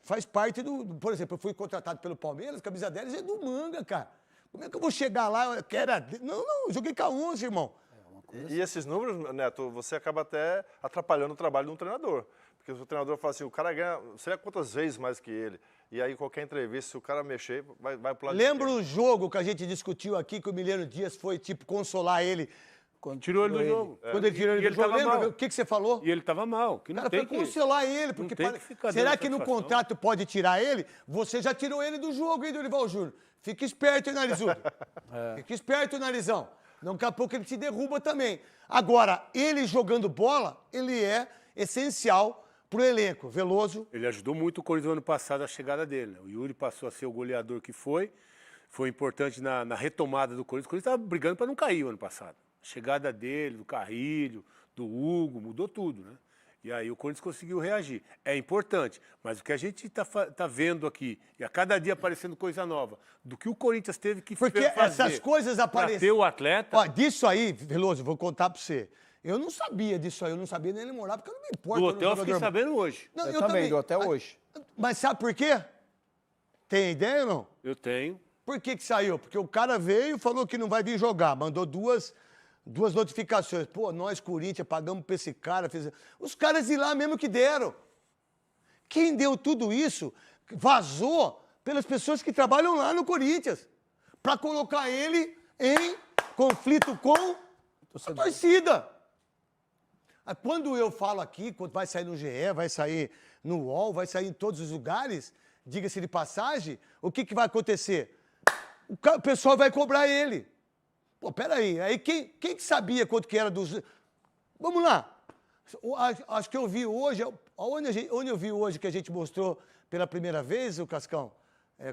faz parte do... Por exemplo, eu fui contratado pelo Palmeiras, camisa 10 é do Manga, cara. Como é que eu vou chegar lá? Eu quero não, eu joguei com a 11, irmão. E esses números, Neto, você acaba até atrapalhando o trabalho de um treinador. Porque o treinador fala assim, o cara ganha, sei lá quantas vezes mais que ele. E aí qualquer entrevista, se o cara mexer, vai pro lado Lembra o jogo que a gente discutiu aqui, que o Emiliano Dias foi, tipo, consolar ele? Quando tirou ele do jogo. Quando ele tirou ele do jogo, lembra? O que você falou? E ele estava mal. Que O não cara tem foi que... consolar ele, porque tem que ficar será dando que no satisfação? contrato pode tirar ele? Você já tirou ele do jogo, hein, Dorival Júnior? Fica esperto, hein, Narizudo? Fica esperto, Narizão. Daqui a pouco ele te derruba também. Agora, ele jogando bola, ele é essencial pro elenco. Veloso. Ele ajudou muito o Corinthians no ano passado, a chegada dele, né? O Yuri passou a ser o goleador que foi importante na retomada do Corinthians. O Corinthians estava brigando para não cair o ano passado. A chegada dele, do Carrilho, do Hugo, mudou tudo, né? E aí o Corinthians conseguiu reagir. É importante, mas o que a gente tá vendo aqui, e a cada dia aparecendo coisa nova, do que o Corinthians teve que Porque fazer essas coisas para aparecem. ter o atleta... Ó, disso aí, Veloso, vou contar pra você. Eu não sabia disso aí, eu não sabia nem namorar, porque eu não me importo. Do hotel eu fiquei sabendo hoje. Não, Eu também, do hotel hoje. Mas sabe por quê? Tem ideia ou não? Eu tenho. Por que saiu? Porque o cara veio e falou que não vai vir jogar. Mandou duas notificações. Pô, nós, Corinthians, pagamos pra esse cara. Os caras de lá mesmo que deram. Quem deu tudo isso vazou pelas pessoas que trabalham lá no Corinthians. Pra colocar ele em conflito com a torcida. Quando eu falo aqui, quando vai sair no GE, vai sair no UOL, vai sair em todos os lugares, diga-se de passagem, o que vai acontecer? O pessoal vai cobrar ele. Pô, peraí, aí quem que sabia quanto que era dos... Vamos lá. Acho que eu vi hoje, onde eu vi hoje que a gente mostrou pela primeira vez, o Cascão?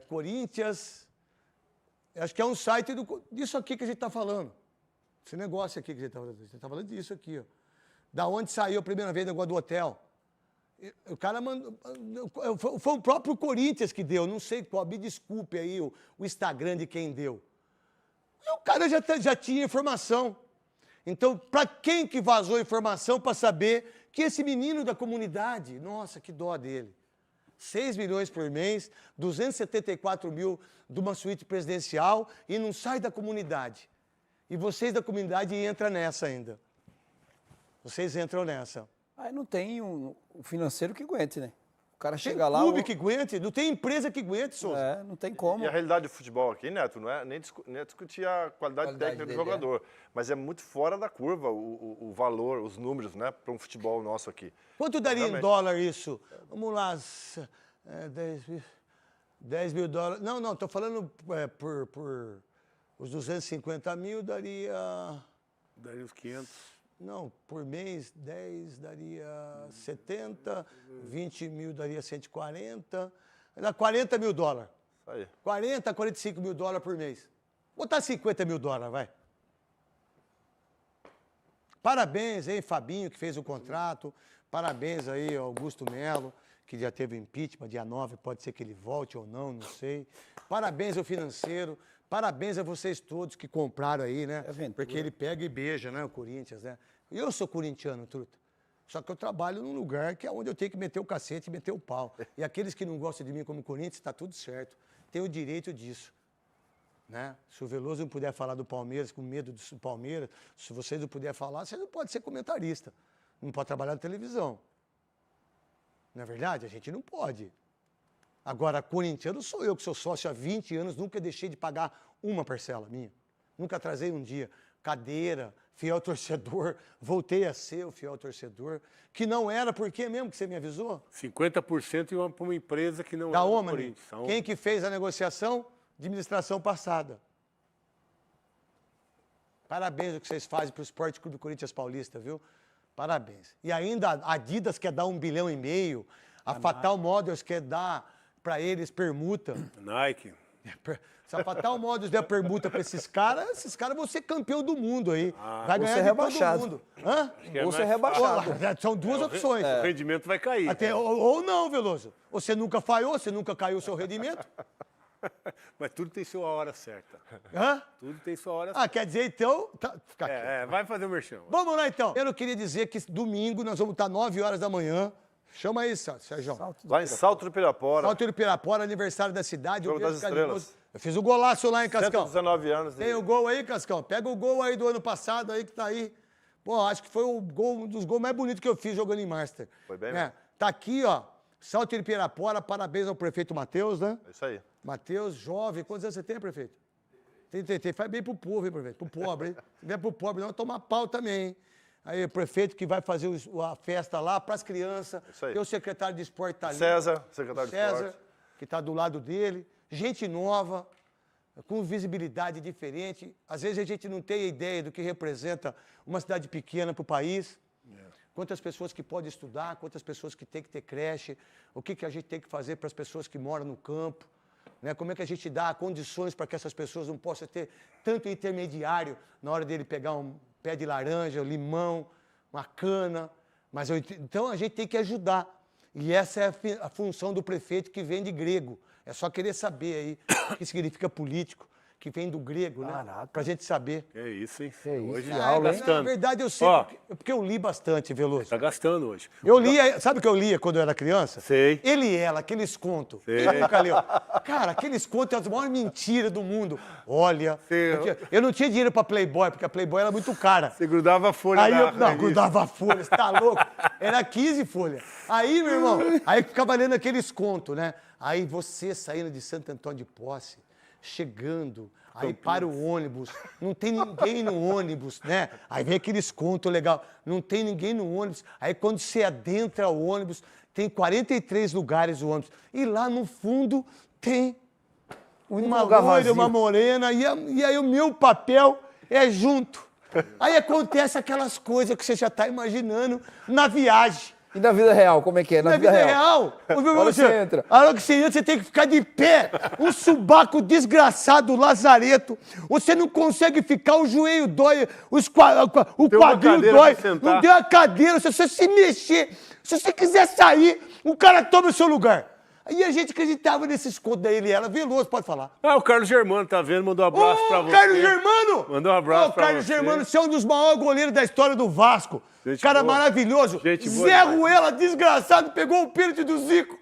Corinthians, acho que é um site disso aqui que a gente está falando. Esse negócio aqui que a gente está falando. A gente está falando disso aqui, ó. Da onde saiu a primeira vez o negócio do hotel. O cara mandou... Foi o próprio Corinthians que deu, não sei qual, me desculpe aí o Instagram de quem deu. E o cara já tinha informação. Então, para quem que vazou a informação para saber que esse menino da comunidade, nossa, que dó dele. 6 milhões por mês, 274 mil de uma suíte presidencial e não sai da comunidade. E vocês da comunidade entram nessa ainda. Vocês entram nessa. Aí não tem um financeiro que aguente, né? O cara Tem chega lá... clube que aguente, não tem empresa que aguente, Souza. Não tem como. E a realidade do futebol aqui, Neto, não é nem discutir a qualidade técnica do dele, jogador, mas é muito fora da curva o valor, os números, né, para um futebol nosso aqui. Quanto daria em Realmente. dólar isso? Vamos lá, 10 mil dólares. Não, estou falando por os 250 mil daria... Daria uns 500. Não, por mês, 10 daria 70, 20 mil daria 140, dá 40 mil dólares. Isso aí. 40, 45 mil dólares por mês. Botar 50 mil dólares, vai. Parabéns aí, Fabinho, que fez o contrato. Parabéns aí, Augusto Melo, que já teve impeachment, dia 9, pode ser que ele volte ou não, não sei. Parabéns ao financeiro. Parabéns a vocês todos que compraram aí, né? Porque ele pega e beija, né? O Corinthians, né? Eu sou corintiano, truta. Só que eu trabalho num lugar que é onde eu tenho que meter o cacete e meter o pau. E aqueles que não gostam de mim como Corinthians, tá tudo certo. Tenho o direito disso. Né? Se o Veloso não puder falar do Palmeiras, com medo do Palmeiras, se vocês não puderem falar, você não pode ser comentarista. Não pode trabalhar na televisão. Não é verdade? A gente não pode. Agora, corintiano sou eu, que sou sócio há 20 anos, nunca deixei de pagar uma parcela minha. Nunca atrasei um dia. Cadeira, fiel torcedor, voltei a ser o fiel torcedor, que não era, por quê mesmo que você me avisou? 50% para uma empresa que não Da é do Omni. Corinthians. Quem que fez a negociação? Administração passada. Parabéns o que vocês fazem para o Esporte Clube Corinthians Paulista, viu? Parabéns. E ainda a Adidas quer dar 1,5 bilhão, a Fatal Models quer dar para eles permuta. Nike. Se a Fatal Models der permuta para esses caras vão ser campeão do mundo aí. Vai ganhar ser de rebaixado. todo mundo. Hã? Ou ser mais rebaixado. São duas opções. O rendimento vai cair. Ou não, Veloso. Você nunca falhou, você nunca caiu o seu rendimento. Mas tudo tem sua hora certa. Hã? Tudo tem sua hora certa. Ah, quer dizer, então... Fica aqui. Vai fazer o merchan. Vamos lá, então. Eu queria dizer que domingo nós vamos estar 9 horas da manhã. Chama aí, Sérgio. Lá em Salto do Pirapora. Salto do Pirapora, aniversário da cidade. Jogo das Estrelas. Eu fiz o golaço lá, hein, Cascão? 119 anos. Tem o gol aí, Cascão? Pega o gol aí do ano passado aí que tá aí. Pô, acho que foi um dos gols mais bonitos que eu fiz jogando em Master. Foi bem, né? Tá aqui, ó. Salto do Pirapora, parabéns ao prefeito Matheus, né? É isso aí. Matheus, jovem. Quantos anos você tem, prefeito? Tem. Faz bem pro povo, hein, prefeito? Pro pobre, hein? Se vier pro pobre, não, tomar pau também, hein? Aí o prefeito que vai fazer a festa lá para as crianças. Isso aí. Tem o secretário de esporte tá ali. César, secretário de César, esporte. que está do lado dele. Gente nova, com visibilidade diferente. Às vezes a gente não tem ideia do que representa uma cidade pequena para o país. Quantas pessoas que podem estudar, quantas pessoas que têm que ter creche, o que a gente tem que fazer para as pessoas que moram no campo. Né? Como é que a gente dá condições para que essas pessoas não possam ter tanto intermediário na hora dele pegar um pé de laranja, limão, uma cana. Então a gente tem que ajudar. E essa é a função do prefeito que vem de grego. É só querer saber aí o que significa político, que vem do grego, né? Para a gente saber. É isso, hein? Que isso, Hoje que aula, hein? gastando. Na verdade, eu sei, Ó. porque eu li bastante, Veloso. Tá gastando hoje. Eu lia, sabe o que eu lia quando eu era criança? Sei. Ele e ela, aqueles contos. Sei. Quem nunca leu? Cara, aqueles contos é a maior mentira do mundo. Olha, Sei. eu não tinha dinheiro pra Playboy, porque a Playboy era muito cara. Você grudava a folha Aí na eu não, revista. grudava folha, você tá louco? Era 15 folhas. Aí, meu irmão, aí ficava lendo aqueles contos, né? Aí você saindo de Santo Antônio de Posse, chegando, aí para o ônibus, não tem ninguém no ônibus, né? Aí vem aqueles contos legal, não tem ninguém no ônibus. Aí quando você adentra o ônibus, tem 43 lugares o ônibus. E lá no fundo tem uma lugar loira, vazio. uma morena, e aí o meu papel é junto. Aí acontece aquelas coisas que você já está imaginando na viagem. E na vida real, como é que é? Na vida real, Olha, você entra. A hora que você entra, você tem que ficar de pé. Um subaco desgraçado, lazareto. Você não consegue ficar, o joelho dói, o Tem uma quadril cadeira dói. pra sentar. Não tem a cadeira, se você se mexer, se você quiser sair, o cara toma o seu lugar. E a gente acreditava nesses contos da ele e ela. Veloso, pode falar. O Carlos Germano tá vendo, mandou um abraço pra você. Carlos Germano! Mandou um abraço pra Carlos você. Germano, você é um dos maiores goleiros da história do Vasco. Gente Cara boa. maravilhoso. Gente boa Zé demais. Ruela, desgraçado, pegou o pênalti do Zico.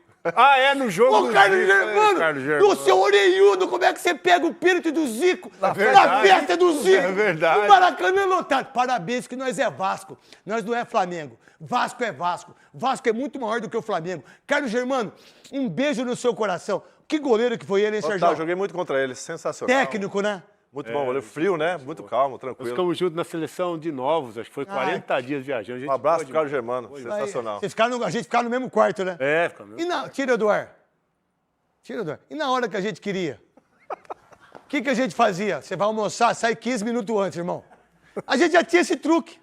No jogo Ô, do Carlos Zico, Germano, Carlos Germano. o seu orelhudo, como é que você pega o pênalti do Zico na verdade. festa do Zico? É verdade. O Maracanã lotado. Parabéns que nós é Vasco, nós não é Flamengo. Vasco é Vasco. Vasco é muito maior do que o Flamengo. Carlos Germano, um beijo no seu coração. Que goleiro que foi ele, hein, Total, Sérgio? joguei muito contra ele, sensacional. Técnico, né? Muito bom, goleiro frio, né? Muito calmo, Nós tranquilo. ficamos juntos na seleção de novos, acho que foi 40 dias viajando. Gente Um abraço boa pro Carlos demais. Germano, sensacional. A gente ficava no mesmo quarto, né? Ficamos. Tira do ar. Tira do ar. E na hora que a gente queria? O que a gente fazia? Você vai almoçar, sai 15 minutos antes, irmão. A gente já tinha esse truque.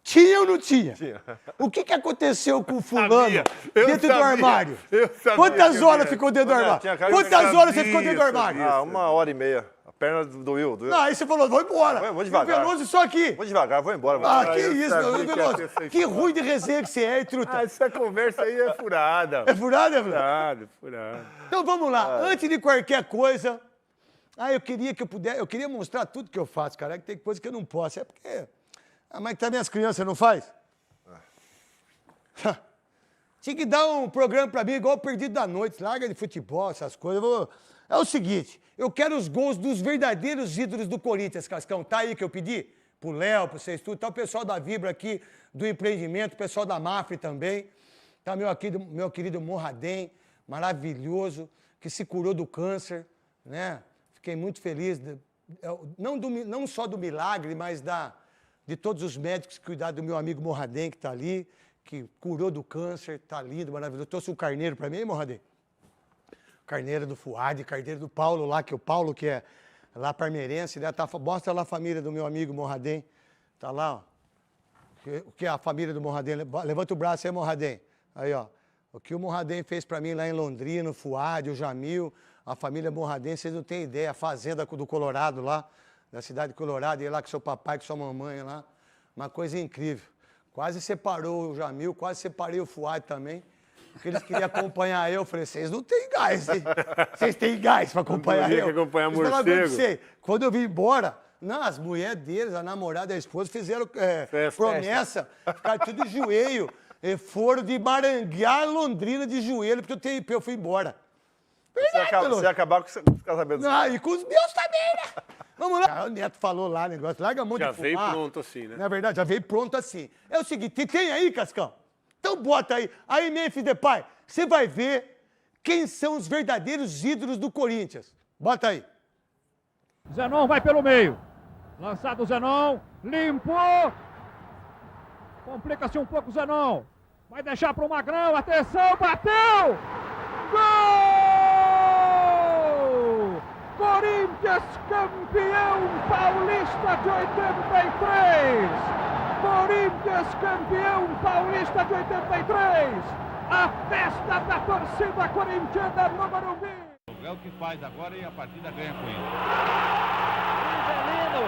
Tinha ou não tinha? Tinha. O que aconteceu com o fulano Eu dentro do sabia. armário? Eu sabia Quantas que horas eu ficou dentro do Olha, armário? tinha cara que Quantas eu horas você ficou dentro do armário? sabia. 1h30. A perna doeu. Não, aí você falou, vou embora. Vou devagar. O Veloso só aqui. Vou devagar, vou embora. Ah, mano. que eu isso, sabia meu que ia Veloso. ter essa Que história. ruim de resenha que você é, hein, truta? Essa conversa aí é furada. É furado, é furado? Furada. Então vamos lá, antes de qualquer coisa, eu queria mostrar tudo que eu faço, cara, que tem coisa que eu não posso, é porque, mas também as crianças não faz? Tinha que dar um programa pra mim igual o Perdido da Noite, larga de futebol, essas coisas, É o seguinte, eu quero os gols dos verdadeiros ídolos do Corinthians, Cascão. Tá aí que eu pedi? Pro Léo, pro vocês tudo. Tá o pessoal da Vibra aqui, do empreendimento, o pessoal da Mafre também. Tá meu querido Morradem, maravilhoso, que se curou do câncer, né? Fiquei muito feliz, não só do milagre, mas de todos os médicos que cuidaram do meu amigo Morradem, que tá ali, que curou do câncer, tá lindo, maravilhoso. Trouxe um carneiro pra mim, hein, Morradem? Carneiro do Fuad, carneiro do Paulo lá, que o Paulo, que é lá parmeirense, né? Mostra lá a família do meu amigo Morradem. Tá lá, ó. O que é a família do Morradem? Levanta o braço aí, Morradem. Aí, ó. O que o Morradem fez pra mim lá em Londrina, o Fuad, o Jamil, a família Morradem, vocês não têm ideia. A fazenda do Colorado lá, da cidade de Colorado, e lá com seu papai, com sua mamãe lá. Uma coisa incrível. Quase separou o Jamil, quase separei o Fuad também. Porque eles queriam acompanhar eu. Eu falei, vocês não têm gás, hein? Vocês têm gás pra acompanhar eu? Que acompanhar morcego. Quando eu vim embora, não, as mulheres deles, a namorada e a esposa, fizeram promessa, ficaram tudo de joelho. Foram de Maranguá, Londrina de joelho, porque eu fui embora. Você ia acabar com os casamentos. Ah, e com os meus também, né? Vamos lá. O Neto falou lá, negócio, larga a mão de fumar. Já veio pronto assim, né? Na verdade, já veio pronto assim. É o seguinte, tem aí, Cascão? Então bota aí. Aí, Memphis Depay, você vai ver quem são os verdadeiros ídolos do Corinthians. Bota aí. Zenon vai pelo meio. Lançado o Zenon. Limpou. Complica-se um pouco o Zenon. Vai deixar para o Magrão. Atenção, bateu! Gol! Corinthians campeão paulista de 83! Corinthians campeão paulista de 83! A festa da torcida corintiana no Morumbi! É o que faz agora e a partida ganha com isso. Rivelino,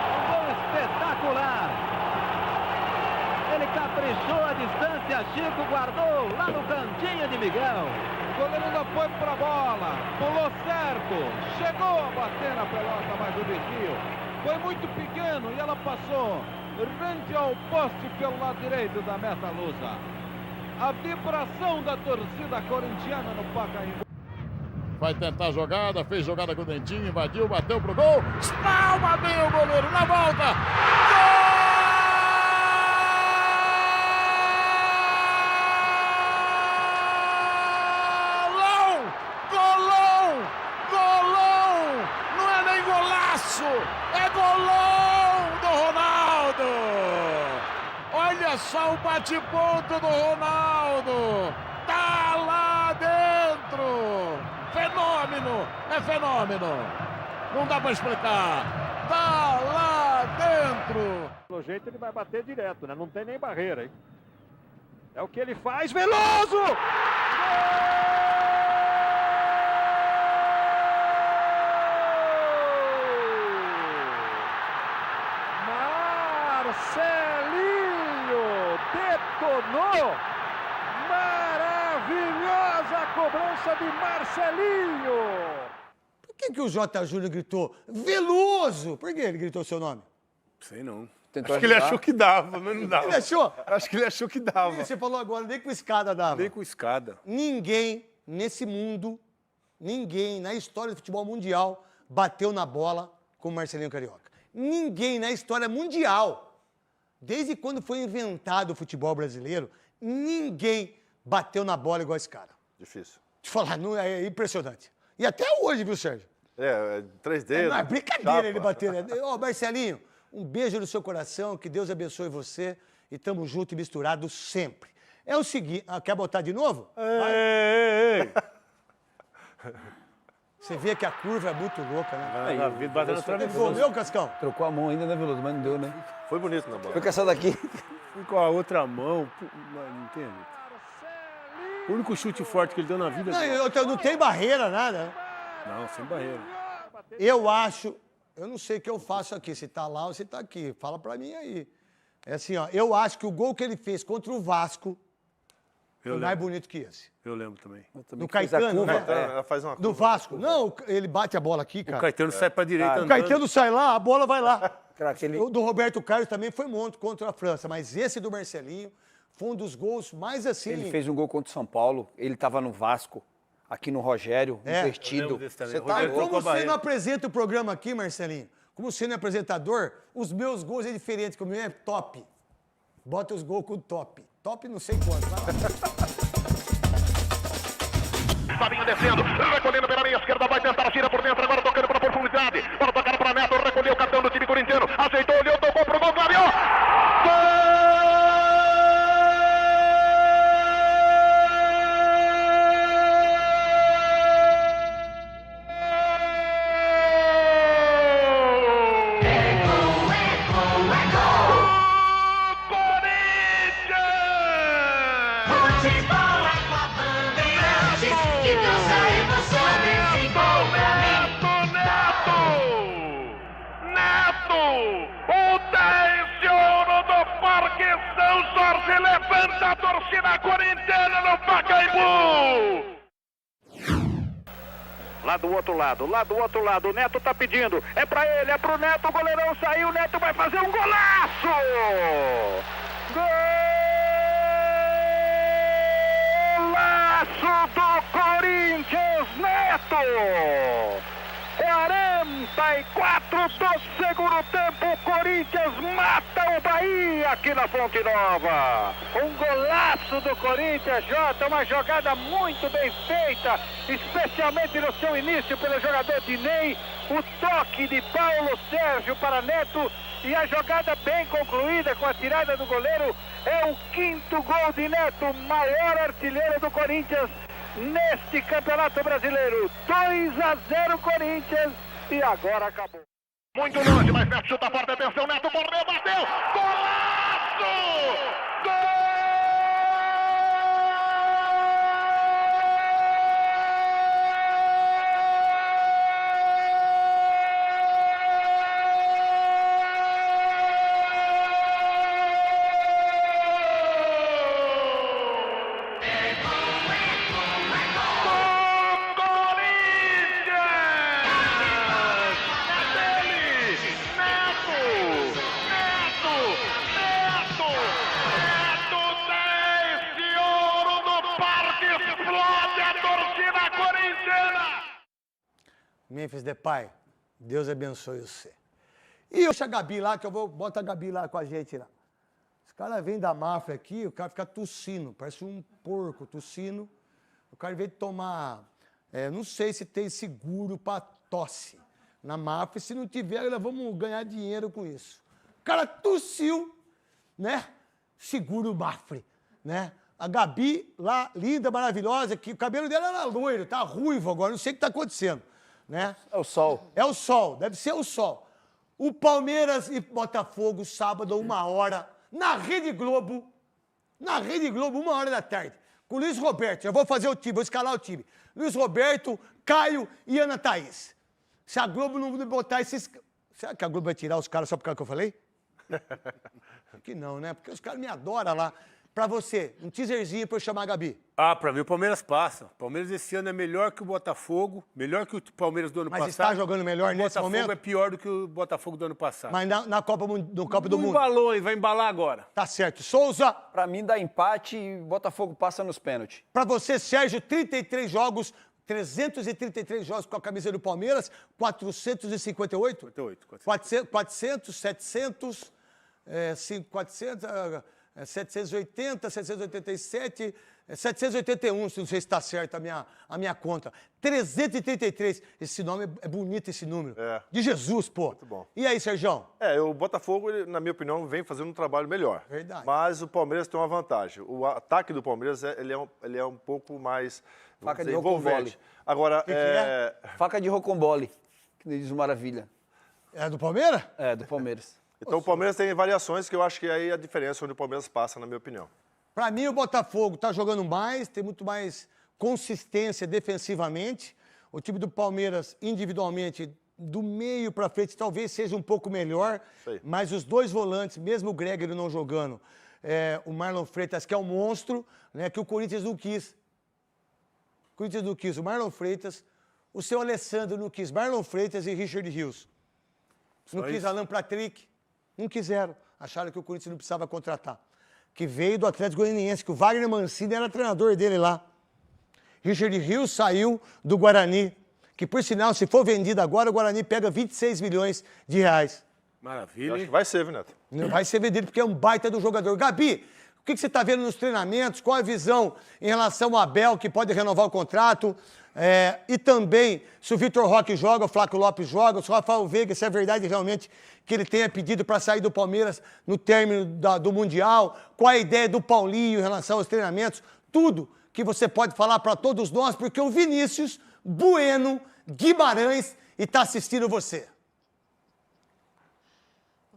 um gol espetacular. Ele caprichou a distância, Chico guardou lá no cantinho de Miguel. O goleiro ainda foi para a bola, pulou certo, chegou a bater na pelota, mas o desvio foi muito pequeno e ela passou rente ao poste pelo lado direito da meta lusa. A vibração da torcida corintiana no Pacaembu. Vai tentar a jogada, fez jogada com o Dentinho, invadiu, bateu pro gol. Espalma bem o goleiro, na volta. Golão! Golão! Não é nem golaço, é golão do Ronaldo! Olha só o bate-ponto do Ronaldo! Tá lá dentro! Fenômeno! É fenômeno! Não dá pra explicar! Tá lá dentro! Pelo jeito ele vai bater direto, né? Não tem nem barreira, hein? É o que ele faz, Veloso! Gol! Marcelinho detonou! Maravilhosa cobrança de Marcelinho! Por que o J. Júnior gritou Veloso? Por que ele gritou seu nome? Sei não. Tentou Acho que ele ajudar. achou que dava, mas não dava. Ele achou? Acho que ele achou que dava. Você falou agora, nem com escada dava. Nem com escada. Ninguém nesse mundo, ninguém na história do futebol mundial bateu na bola como Marcelinho Carioca. Ninguém na história mundial, desde quando foi inventado o futebol brasileiro, ninguém bateu na bola igual esse cara. Difícil. Te falar, não, é impressionante. E até hoje, viu, Sérgio? 3D. Não é brincadeira ele bater, né? Ô, Marcelinho, um beijo no seu coração, que Deus abençoe você e tamo junto e misturado sempre. É o seguinte, quer botar de novo? Ei. Você vê que a curva é muito louca, né? Na vida, batendo na Ele comeu, Cascão? Trocou a mão ainda, né, Veloso? Mas não deu, né? Foi bonito na bola. Foi com essa daqui. Fui com a outra mão. Não entendo. O único chute forte que ele deu na vida. Não tem barreira, nada. Não, sem barreira. Eu acho, eu não sei o que eu faço aqui, se tá lá ou se tá aqui. Fala pra mim aí. É assim, ó, eu acho que o gol que ele fez contra o Vasco foi mais bonito que esse. Eu lembro também. Do Caetano, né? Ela faz uma Do Vasco. Não, ele bate a bola aqui, cara. O Caetano sai pra direita O andando. Caetano sai lá, a bola vai lá. Aquele... O do Roberto Carlos também foi monte contra a França, mas esse do Marcelinho foi um dos gols mais assim. Ele fez um gol contra o São Paulo, ele estava no Vasco. aqui no Rogério, invertido. Você tá Aí, louco. como você não apresenta o programa aqui, Marcelinho, como você não é apresentador, os meus gols é diferente, como o meu é top. Bota os gols com top. Top não sei quanto. Vai lá. Fabinho descendo, recolhendo pela meia esquerda, vai tentar, tira por dentro, agora tocando para a profundidade. Para tocar para Neto, recolheu o capitão do time corintiano, ajeitou, olhou, tocou pro gol, clareou. Gol! Jorge levanta a torcida corintiana no Pacaembu. Lá do outro lado, o Neto tá pedindo, é pra ele, é pro Neto, o goleirão saiu, o Neto vai fazer um golaço! Golaço do Corinthians, Neto! 44 do segundo tempo, o Corinthians mata o Bahia aqui na Fonte Nova. Um golaço do Corinthians, Jota, uma jogada muito bem feita, especialmente no seu início pelo jogador Dinei, o toque de Paulo Sérgio para Neto e a jogada bem concluída com a tirada do goleiro. É o 5º gol de Neto, maior artilheiro do Corinthians neste Campeonato Brasileiro. 2-0 Corinthians e agora acabou. Muito longe, mas Neto chuta forte, atenção, Neto correu, bateu, golaço! Gol! Memphis Depay, Deus abençoe você. E eu deixo a Gabi lá, que eu vou botar a Gabi lá com a gente lá. Os caras vêm da máfia aqui, o cara fica tossindo, parece um porco tossindo. O cara veio tomar, não sei se tem seguro para tosse na máfia. Se não tiver, nós vamos ganhar dinheiro com isso. O cara tossiu, né? Seguro Mafre, né? A Gabi lá, linda, maravilhosa, que o cabelo dela era loiro, tá ruivo agora, não sei o que tá acontecendo. Né? É o sol. É o sol, deve ser o sol. O Palmeiras e Botafogo, sábado, 1h, na Rede Globo, 1h da tarde, com o Luiz Roberto. Eu vou fazer o time, vou escalar o time. Luiz Roberto, Caio e Ana Thaís. Se a Globo não botar esses... Será que a Globo vai tirar os caras só por causa que eu falei? Acho que não, né? Porque os caras me adoram lá. Pra você, um teaserzinho pra eu chamar a Gabi. Ah, pra mim o Palmeiras passa. O Palmeiras esse ano é melhor que o Botafogo, melhor que o Palmeiras do ano passado. Mas está jogando melhor nesse momento? O Botafogo é pior do que o Botafogo do ano passado. Mas na Copa do Mundo? Embalou, e vai embalar agora. Tá certo. Souza. Pra mim dá empate e o Botafogo passa nos pênaltis. Pra você, Sérgio, 33 jogos, 333 jogos com a camisa do Palmeiras, 458? 400, 700, 400... 780, 787, 781, se não sei se está certo a minha conta. 333. Esse nome é bonito, esse número. É. De Jesus, pô. Muito bom. E aí, Sergião? O Botafogo, ele, na minha opinião, vem fazendo um trabalho melhor. Verdade. Mas o Palmeiras tem uma vantagem. O ataque do Palmeiras, ele é um pouco mais Faca de envolvente. Agora, que é? Faca de rocambole, que diz o Maravilha. É do Palmeiras? É, do Palmeiras. Então o Palmeiras tem variações que eu acho que aí é a diferença onde o Palmeiras passa, na minha opinião. Pra mim, o Botafogo tá jogando mais, tem muito mais consistência defensivamente. O time do Palmeiras, individualmente, do meio pra frente, talvez seja um pouco melhor. Sei. Mas os dois volantes, mesmo o Gregory não jogando, o Marlon Freitas, que é um monstro, né, que o Corinthians não quis. O Corinthians não quis o Marlon Freitas, o seu Alessandro não quis Marlon Freitas e Richard Rios. Não quis Alan Patrick. Não quiseram. Acharam que o Corinthians não precisava contratar. Que veio do Atlético Goianiense, que o Wagner Mancini era treinador dele lá. Richard Rios saiu do Guarani, que por sinal, se for vendido agora, o Guarani pega 26 milhões de reais. Maravilha, Acho hein? que vai ser, viu, Neto? Não vai ser vendido porque é um baita do jogador. Gabi, o que você está vendo nos treinamentos? Qual a visão em relação ao Abel, que pode renovar o contrato? E também, se o Vitor Roque joga, o Flávio Lopes joga, se o Rafael Veiga, se é verdade realmente que ele tenha pedido para sair do Palmeiras no término do Mundial, qual a ideia do Paulinho em relação aos treinamentos, tudo que você pode falar para todos nós, porque o Vinícius Bueno Guimarães está assistindo você.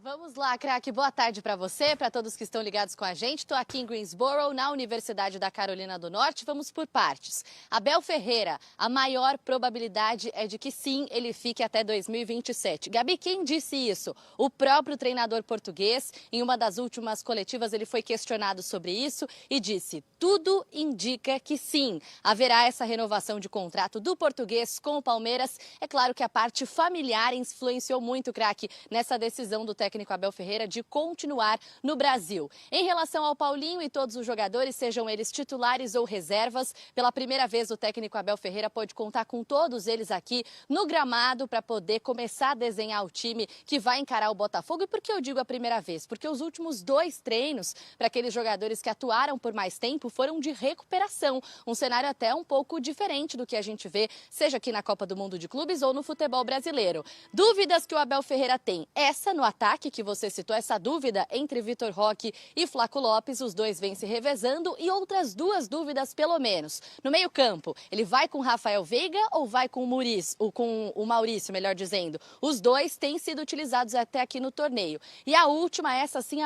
Vamos lá, craque. Boa tarde para você, para todos que estão ligados com a gente. Estou aqui em Greensboro, na Universidade da Carolina do Norte. Vamos por partes. Abel Ferreira, a maior probabilidade é de que sim, ele fique até 2027. Gabi, quem disse isso? O próprio treinador português. Em uma das últimas coletivas, ele foi questionado sobre isso e disse: tudo indica que sim, haverá essa renovação de contrato do português com o Palmeiras. É claro que a parte familiar influenciou muito, craque, nessa decisão do técnico Abel Ferreira de continuar no Brasil. Em relação ao Paulinho e todos os jogadores, sejam eles titulares ou reservas, pela primeira vez o técnico Abel Ferreira pode contar com todos eles aqui no gramado para poder começar a desenhar o time que vai encarar o Botafogo. E por que eu digo a primeira vez? Porque os últimos 2 treinos para aqueles jogadores que atuaram por mais tempo foram de recuperação. Um cenário até um pouco diferente do que a gente vê, seja aqui na Copa do Mundo de Clubes ou no futebol brasileiro. Dúvidas que o Abel Ferreira tem? Essa no ataque que você citou, essa dúvida entre Vitor Roque e Flávio Lopes, os dois vêm se revezando, e outras 2 dúvidas pelo menos. No meio-campo, ele vai com Rafael Veiga ou vai com o Maurício, melhor dizendo? Os dois têm sido utilizados até aqui no torneio. E a última, essa sim,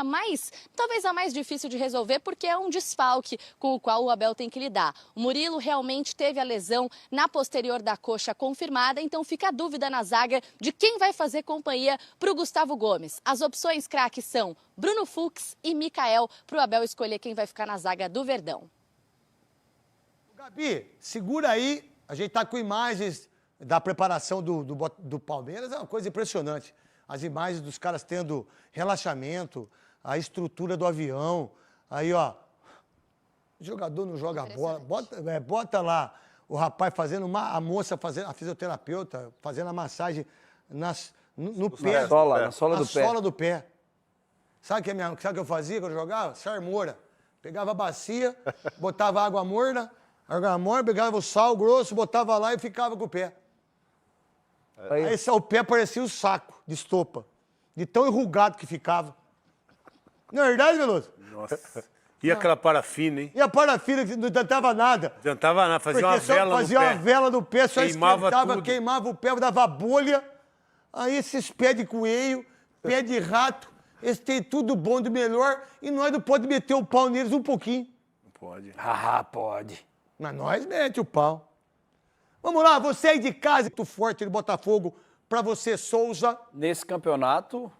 talvez a mais difícil de resolver, porque é um desfalque com o qual o Abel tem que lidar. O Murilo realmente teve a lesão na posterior da coxa confirmada, então fica a dúvida na zaga de quem vai fazer companhia para o Gustavo Gomes. As opções, craque, são Bruno Fux e Mikael, para o Abel escolher quem vai ficar na zaga do Verdão. Gabi, segura aí. A gente está com imagens da preparação do Palmeiras. É uma coisa impressionante. As imagens dos caras tendo relaxamento, a estrutura do avião. Aí, ó, o jogador não joga bola. Bota lá o rapaz fazendo, a moça fazendo, a fisioterapeuta fazendo a massagem no pé. Na sola do pé. sola do pé. Sabe o que eu fazia quando eu jogava? Sarmora. Pegava a bacia, botava água morna, pegava o sal grosso, botava lá e ficava com o pé. Aí o pé parecia um saco de estopa, de tão enrugado que ficava. Não é verdade, Veloso? Nossa. E aquela parafina, hein? E a parafina que não adiantava nada. Não adiantava nada, fazia uma vela no pé. Fazia uma vela no pé, só Queimava esquentava, tudo. queimava o pé, dava bolha. Aí esses pés de coelho, pé de rato, eles têm tudo bom do melhor e nós não podemos meter o pau neles um pouquinho. Não pode. Ah, pode. Mas nós mete o pau. Vamos lá, você aí de casa, muito forte do Botafogo, pra você, Souza. Nesse campeonato,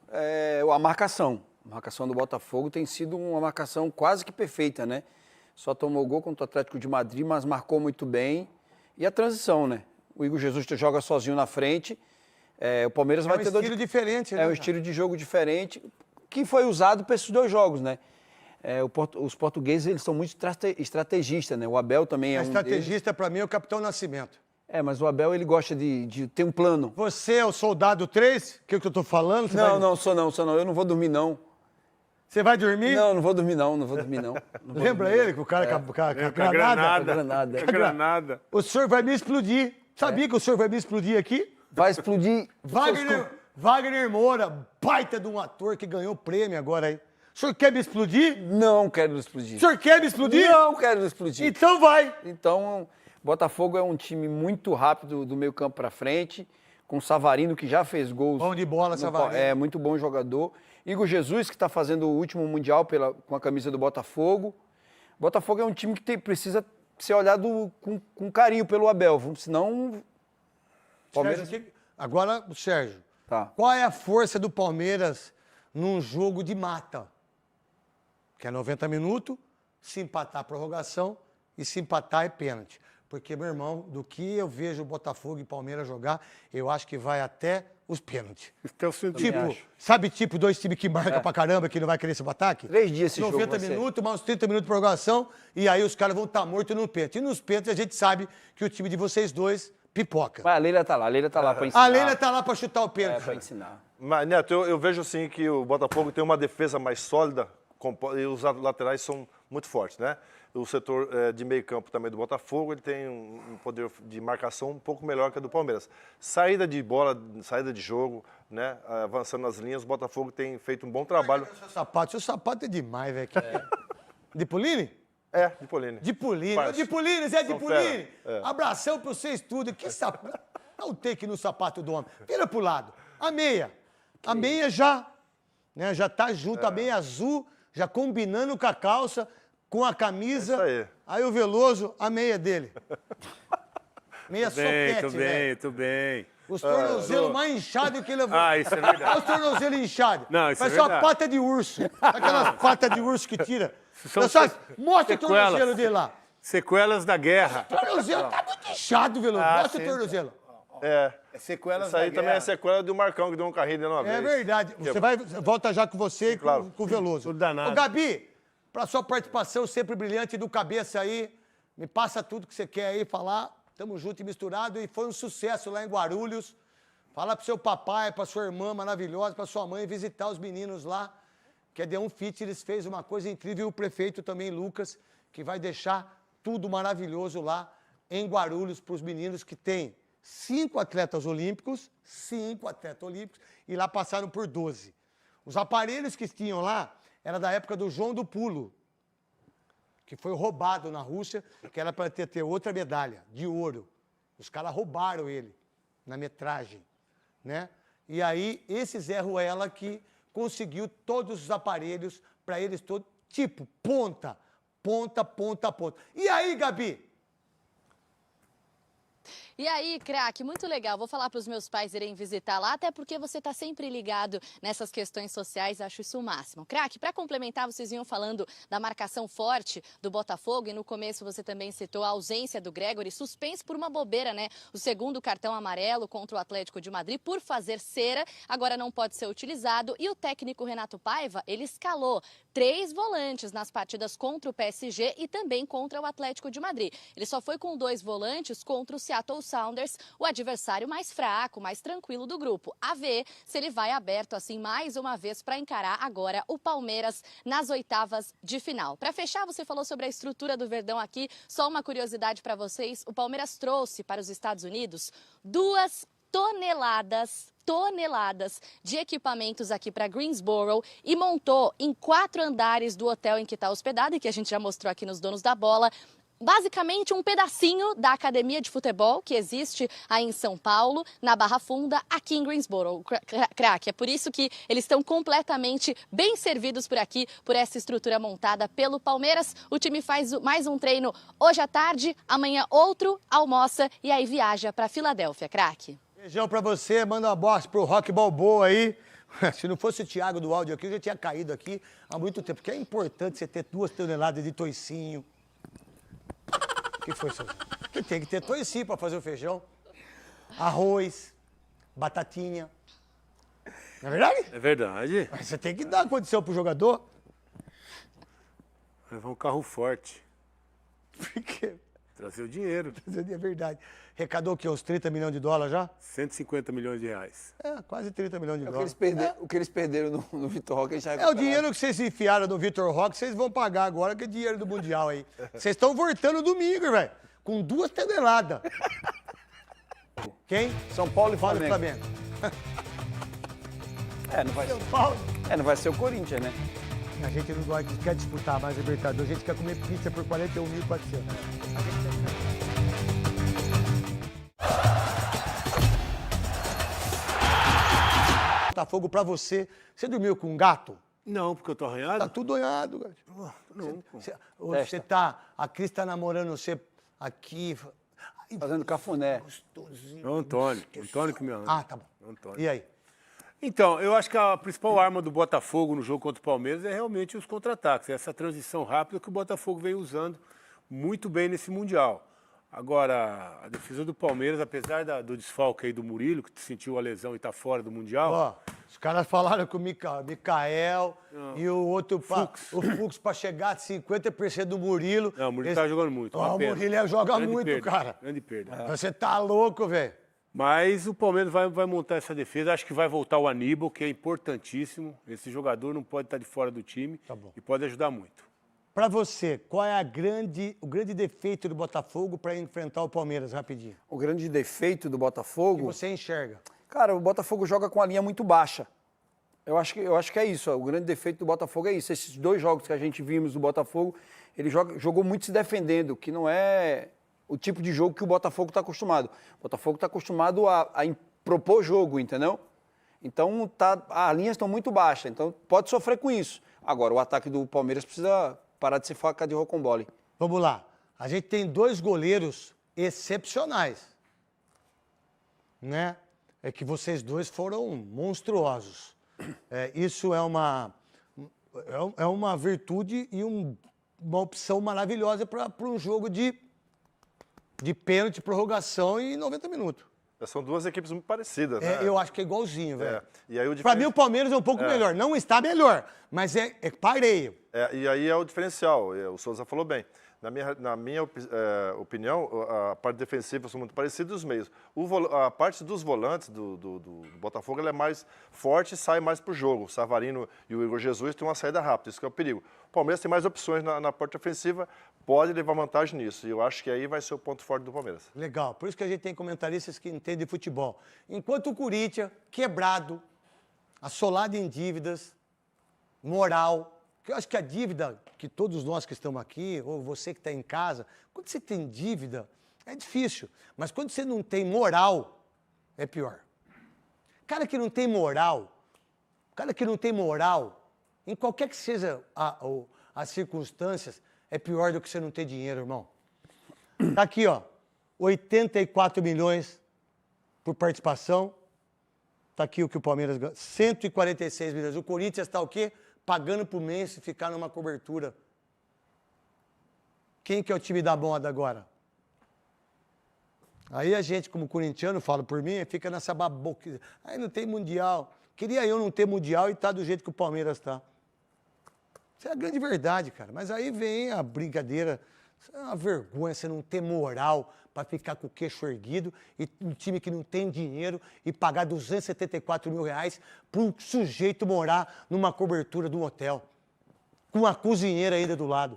a marcação. A marcação do Botafogo tem sido uma marcação quase que perfeita, né? Só tomou gol contra o Atlético de Madrid, mas marcou muito bem. E a transição, né? O Igor Jesus joga sozinho na frente. O Palmeiras vai ter... É um estilo diferente, né? É um estilo de jogo diferente, que foi usado para esses 2 jogos, né? Os portugueses, eles são muito estrategistas, né? O Abel também é um estrategista, para mim, é o Capitão Nascimento. Mas o Abel, ele gosta de ter um plano. Você é o soldado 3? Que é o que eu tô falando? Não, sou não. Eu não vou dormir, não. Você vai dormir? Não vou dormir, não. Lembra ele, que o cara com a granada. O senhor vai me explodir. Sabia que o senhor vai me explodir aqui? Vai explodir. Wagner Moura, baita de um ator que ganhou prêmio agora aí. O senhor quer me explodir? Não quero explodir. O senhor quer me explodir? Não quero explodir. Então vai. Então, Botafogo é um time muito rápido do meio campo para frente, com o Savarino, que já fez gols. Bom de bola, Savarino. É, muito bom jogador. Igor Jesus, que está fazendo o último Mundial com a camisa do Botafogo. Botafogo é um time que precisa ser olhado com carinho pelo Abel, senão... Palmeiras... Agora, Sérgio, tá. Qual é a força do Palmeiras num jogo de mata? Que é 90 minutos, se empatar a prorrogação e se empatar é pênalti. Porque, meu irmão, do que eu vejo o Botafogo e Palmeiras jogar, eu acho que vai até os pênaltis. Então, você Tipo, sabe, tipo, dois times que marcam pra caramba, que não vai querer esse ataque? 3 dias esse jogo 90 vai ser. minutos, mais uns 30 minutos de prorrogação, e aí os caras vão estar mortos no pênalti. E nos pênaltis a gente sabe que o time de vocês dois pipoca. Mas a Leila tá lá pra ensinar. A Leila tá lá pra chutar o pênalti. pra ensinar. Mas, Neto, eu vejo assim que o Botafogo tem uma defesa mais sólida e os laterais são muito fortes, né? O setor de meio campo também do Botafogo, ele tem um poder de marcação um pouco melhor que a do Palmeiras. Saída de bola, saída de jogo, né? Avançando nas linhas, o Botafogo tem feito um bom trabalho. Seu sapato é demais, velho. De Puline? De Polini. De Puline. Parça. De Puline, Zé de São Puline. fera. É. Abração pra vocês tudo. Que sapato. Dá um take no sapato do homem. Vira pro lado. A meia. A meia já, né, já tá junto, a meia azul, já combinando com a calça, com a camisa. É isso aí o Veloso, a meia dele. Meia soquete, velho. Tô bem. Os tornozelos mais inchados que ele levou. Ah, isso é verdade. Olha os tornozelos inchados. Não, isso Parece é uma verdade. pata de urso. Aquelas patas de urso que tira. São Mostra o sequelas. tornozelo dele lá. Sequelas da guerra. O tornozelo tá muito inchado, Veloso. Mostra o tornozelo. É. Sequelas Isso aí da também guerra. é sequela do Marcão, que deu um carrinho dele uma vez. É verdade. Você vai, volta já com você e Claro. com o Veloso. Tudo danado. Ô, Gabi, pra sua participação sempre brilhante do cabeça aí, me passa tudo que você quer aí falar. Tamo junto e misturado. E foi um sucesso lá em Guarulhos. Fala pro seu papai, pra sua irmã maravilhosa, pra sua mãe visitar os meninos lá. Que a D1 Fitness fez uma coisa incrível. E o prefeito também, Lucas, que vai deixar tudo maravilhoso lá em Guarulhos pros meninos que tem 5 atletas olímpicos, e lá passaram por 12. Os aparelhos que tinham lá era da época do João do Pulo, que foi roubado na Rússia, que era para ter outra medalha de ouro. Os caras roubaram ele na metragem, né? E aí, esse Zé Ruela que conseguiu todos os aparelhos para eles todos, tipo, ponta. E aí, Gabi? E aí, craque, muito legal. Vou falar para os meus pais irem visitar lá, até porque você está sempre ligado nessas questões sociais, acho isso o máximo. Craque, para complementar, vocês vinham falando da marcação forte do Botafogo e no começo você também citou a ausência do Gregory, suspenso por uma bobeira, né? O segundo cartão amarelo contra o Atlético de Madrid por fazer cera, agora não pode ser utilizado. E o técnico Renato Paiva, ele escalou 3 volantes nas partidas contra o PSG e também contra o Atlético de Madrid. Ele só foi com 2 volantes contra o Seattle Sounders, o adversário mais fraco, mais tranquilo do grupo. A ver se ele vai aberto assim mais uma vez para encarar agora o Palmeiras nas oitavas de final. Para fechar, você falou sobre a estrutura do Verdão aqui. Só uma curiosidade para vocês. O Palmeiras trouxe para os Estados Unidos 2 toneladas de equipamentos aqui para Greensboro e montou em 4 andares do hotel em que está hospedado e que a gente já mostrou aqui nos Donos da Bola. Basicamente um pedacinho da academia de futebol que existe aí em São Paulo, na Barra Funda, aqui em Greensboro. Craque, é por isso que eles estão completamente bem servidos por aqui, por essa estrutura montada pelo Palmeiras. O time faz mais um treino hoje à tarde, amanhã outro, almoça e aí viaja para Filadélfia, craque. Beijão pra você, manda uma bosta pro Rock Balboa aí. Se não fosse o Thiago do áudio aqui, eu já tinha caído aqui há muito tempo, porque é importante você ter 2 toneladas de toicinho. O que foi, seu? Que tem que ter toicinho pra fazer o feijão. Arroz, batatinha. Não é verdade? É verdade. Mas você tem que dar condição pro jogador. Levar um carro forte. Por quê? Trazer o dinheiro. É verdade. Recadou o quê? Uns 30 milhões de dólares já? 150 milhões de reais. É, quase 30 milhões de O que dólares. eles perderam no Vitor Roque, eles já É o recuperaram. dinheiro que vocês enfiaram no Vitor Roque, vocês vão pagar agora, que é dinheiro do Mundial aí. Vocês estão voltando domingo, velho. Com 2 toneladas. Quem? São Paulo e Fala do Flamengo. Flamengo. Não vai, São Paulo. não vai ser o Corinthians, né? A gente não quer disputar mais Libertadores, a gente quer comer pizza por 41.400. Botafogo pra você. Você dormiu com um gato? Não, porque eu tô Tá arranhado? tudo olhado, cara. Não. Você tá. A Cris tá namorando você aqui. Fazendo cafuné. É o Antônio. Antônio que me ama. Ah, tá bom. Antônio. E aí? Então, eu acho que a principal arma do Botafogo no jogo contra o Palmeiras é realmente os contra-ataques. Essa transição rápida que o Botafogo vem usando muito bem nesse Mundial. Agora, a defesa do Palmeiras, apesar do desfalque aí do Murilo, que sentiu a lesão e tá fora do Mundial... Ó, os caras falaram que o Mikael e o outro... O Fux para chegar a 50% do Murilo... Não, o Murilo tá jogando muito. Ó, o Murilo joga Grande muito, perda, cara. Grande perda. Você tá louco, velho. Mas o Palmeiras vai montar essa defesa. Acho que vai voltar o Aníbal, que é importantíssimo. Esse jogador não pode estar de fora do time e pode ajudar muito. Para você, qual é o grande defeito do Botafogo para enfrentar o Palmeiras, rapidinho? O grande defeito do Botafogo... Que você enxerga? Cara, o Botafogo joga com a linha muito baixa. Eu acho que é isso. Ó. O grande defeito do Botafogo é isso. Esses 2 jogos que a gente vimos do Botafogo, ele jogou muito se defendendo, que não é o tipo de jogo que o Botafogo está acostumado. O Botafogo está acostumado a propor jogo, entendeu? Então, as linhas estão muito baixas. Então, pode sofrer com isso. Agora, o ataque do Palmeiras precisa parar de ser faca de rocambole. Vamos lá. A gente tem 2 goleiros excepcionais, né? É que vocês 2 foram monstruosos. Isso é uma virtude e uma opção maravilhosa para um jogo de pênalti, prorrogação e 90 minutos. São 2 equipes muito parecidas, né? Eu acho que é igualzinho, velho. Para mim, o Palmeiras é um pouco melhor. Não está melhor, mas é pareio. E aí é o diferencial, o Souza falou bem. Na minha opinião, a parte defensiva são muito parecidas os meios. A parte dos volantes do Botafogo ela é mais forte e sai mais para o jogo. O Savarino e o Igor Jesus têm uma saída rápida, isso que é o perigo. O Palmeiras tem mais opções na parte ofensiva, pode levar vantagem nisso. E eu acho que aí vai ser o ponto forte do Palmeiras. Legal, por isso que a gente tem comentaristas que entendem de futebol. Enquanto o Corinthians, quebrado, assolado em dívidas, moral... Porque eu acho que a dívida, que todos nós que estamos aqui, ou você que está em casa, quando você tem dívida, é difícil. Mas quando você não tem moral, é pior. Cara que não tem moral, em qualquer que seja as circunstâncias, é pior do que você não ter dinheiro, irmão. Tá aqui, ó, 84 milhões por participação. Tá aqui o que o Palmeiras ganha, 146 milhões. O Corinthians está o quê? Pagando por mês se ficar numa cobertura. Quem que é o time da moda agora? Aí a gente, como corintiano, falo por mim, fica nessa baboca. Aí não tem mundial. Queria eu não ter mundial e estar do jeito que o Palmeiras está. Isso é a grande verdade, cara. Mas aí vem a brincadeira. Isso é uma vergonha você não ter moral para ficar com o queixo erguido e um time que não tem dinheiro e pagar 274 mil reais para um sujeito morar numa cobertura de um hotel, com uma cozinheira ainda do lado.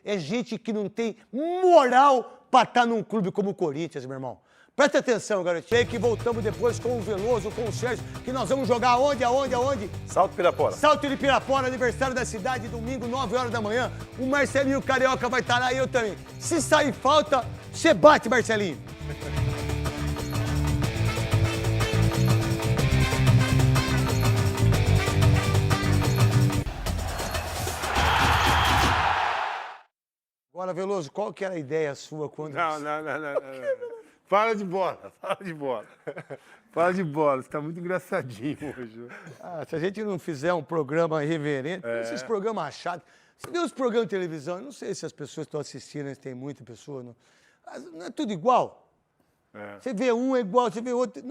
É gente que não tem moral para estar num clube como o Corinthians, meu irmão. Presta atenção, garotinho, que voltamos depois com o Veloso, com o Sérgio, que nós vamos jogar aonde? Salto Pirapora. Salto de Pirapora, aniversário da cidade, domingo, 9 horas da manhã. O Marcelinho Carioca vai estar lá e eu também. Se sair falta, você bate, Marcelinho. Agora, Veloso, qual que era a ideia sua quando... Não. Fala de bola. Fala de bola, você tá muito engraçadinho hoje. Se a gente não fizer um programa irreverente, esses programas chatos. Você vê os programas de televisão, eu não sei se as pessoas estão assistindo, se tem muita pessoa. Não é tudo igual. Você vê um é igual, você vê outro.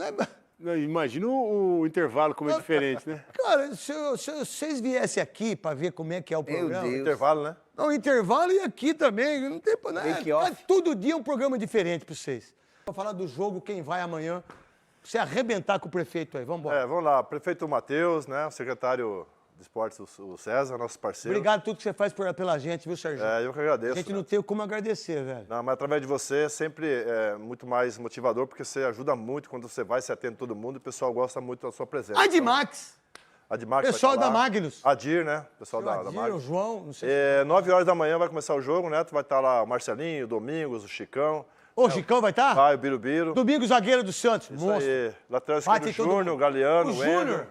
Imagina o intervalo como é diferente, né? Cara, se vocês viessem aqui para ver como é que é o programa. Intervalo, né? Não, intervalo e aqui também. Não tem todo dia um programa diferente para vocês. Vou falar do jogo, quem vai amanhã. Você arrebentar com o prefeito aí, vamos embora. Vamos lá, prefeito Matheus, né? O secretário de esportes, o César, nosso parceiro. Obrigado por tudo que você faz pela gente, viu, Sérgio? Eu que agradeço. A gente não tem como agradecer, velho. Não, mas através de você é sempre muito mais motivador, porque você ajuda muito quando você vai, você atende todo mundo e o pessoal gosta muito da sua presença. Admax! Admax pessoal da Magnus. Adir, né? Pessoal da Magnus. O João, não sei. 9 horas da manhã vai começar o jogo, né? Vai estar lá o Marcelinho, o Domingos, o Chicão. O Chicão vai estar? Vai, o Birubiru. Domingo, zagueiro do Santos. Isso aí. Lateral esquerdo, o Júnior, o Galeano, o Júnior.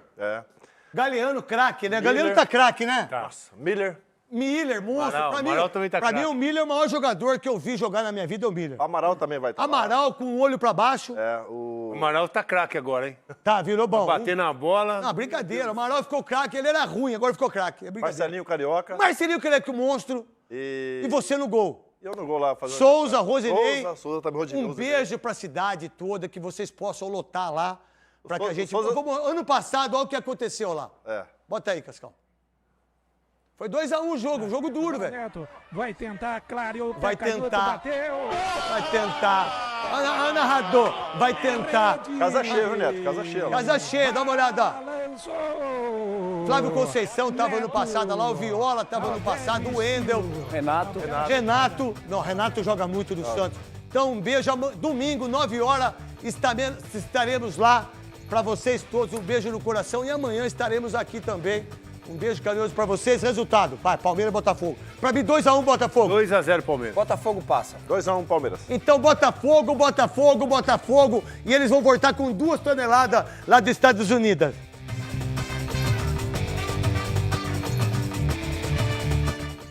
Galeano, craque, né? Galeano tá craque, né? Nossa, Miller, monstro. Amaral também tá craque. Pra mim, o Miller é o maior jogador que eu vi jogar na minha vida, é o Miller. Amaral também vai estar. Amaral com o olho pra baixo. O Amaral tá craque agora, hein? Tá, virou bom. Bater na bola. Não, brincadeira. O Amaral ficou craque, ele era ruim, agora ficou craque. Marcelinho Carioca. Marcelinho, que ele é que o monstro. E você no gol. E eu no gol lá fazendo. Souza, Rosinei. Souza também, Rodinei. Um beijo pra cidade toda, que vocês possam lotar lá. Pra que a gente. Souza- Ano passado, olha o que aconteceu lá. Bota aí, Cascão. Foi 2-1 o jogo, um jogo duro, velho. Neto vai tentar, clareou o Vai pé, Canuto tentar. bateu. Vai tentar. Ana narrador, vai tentar. Casa cheia, viu, Neto? Casa cheia. lá. Casa cheia, dá uma olhada. Lançou. Flávio Conceição tava ano passado lá, o Viola tava ano passado, o Wendel. Renato. Renato joga muito do Santos. Então, um beijo. Domingo, 9 horas, estaremos lá para vocês todos. Um beijo no coração. E amanhã estaremos aqui também. Um beijo carinhoso para vocês. Resultado, vai, Palmeiras e Botafogo. Para mim, 2-1 Botafogo. 2-0 Palmeiras. Botafogo passa. 2-1 Palmeiras. Então, Botafogo. E eles vão voltar com 2 toneladas lá dos Estados Unidos.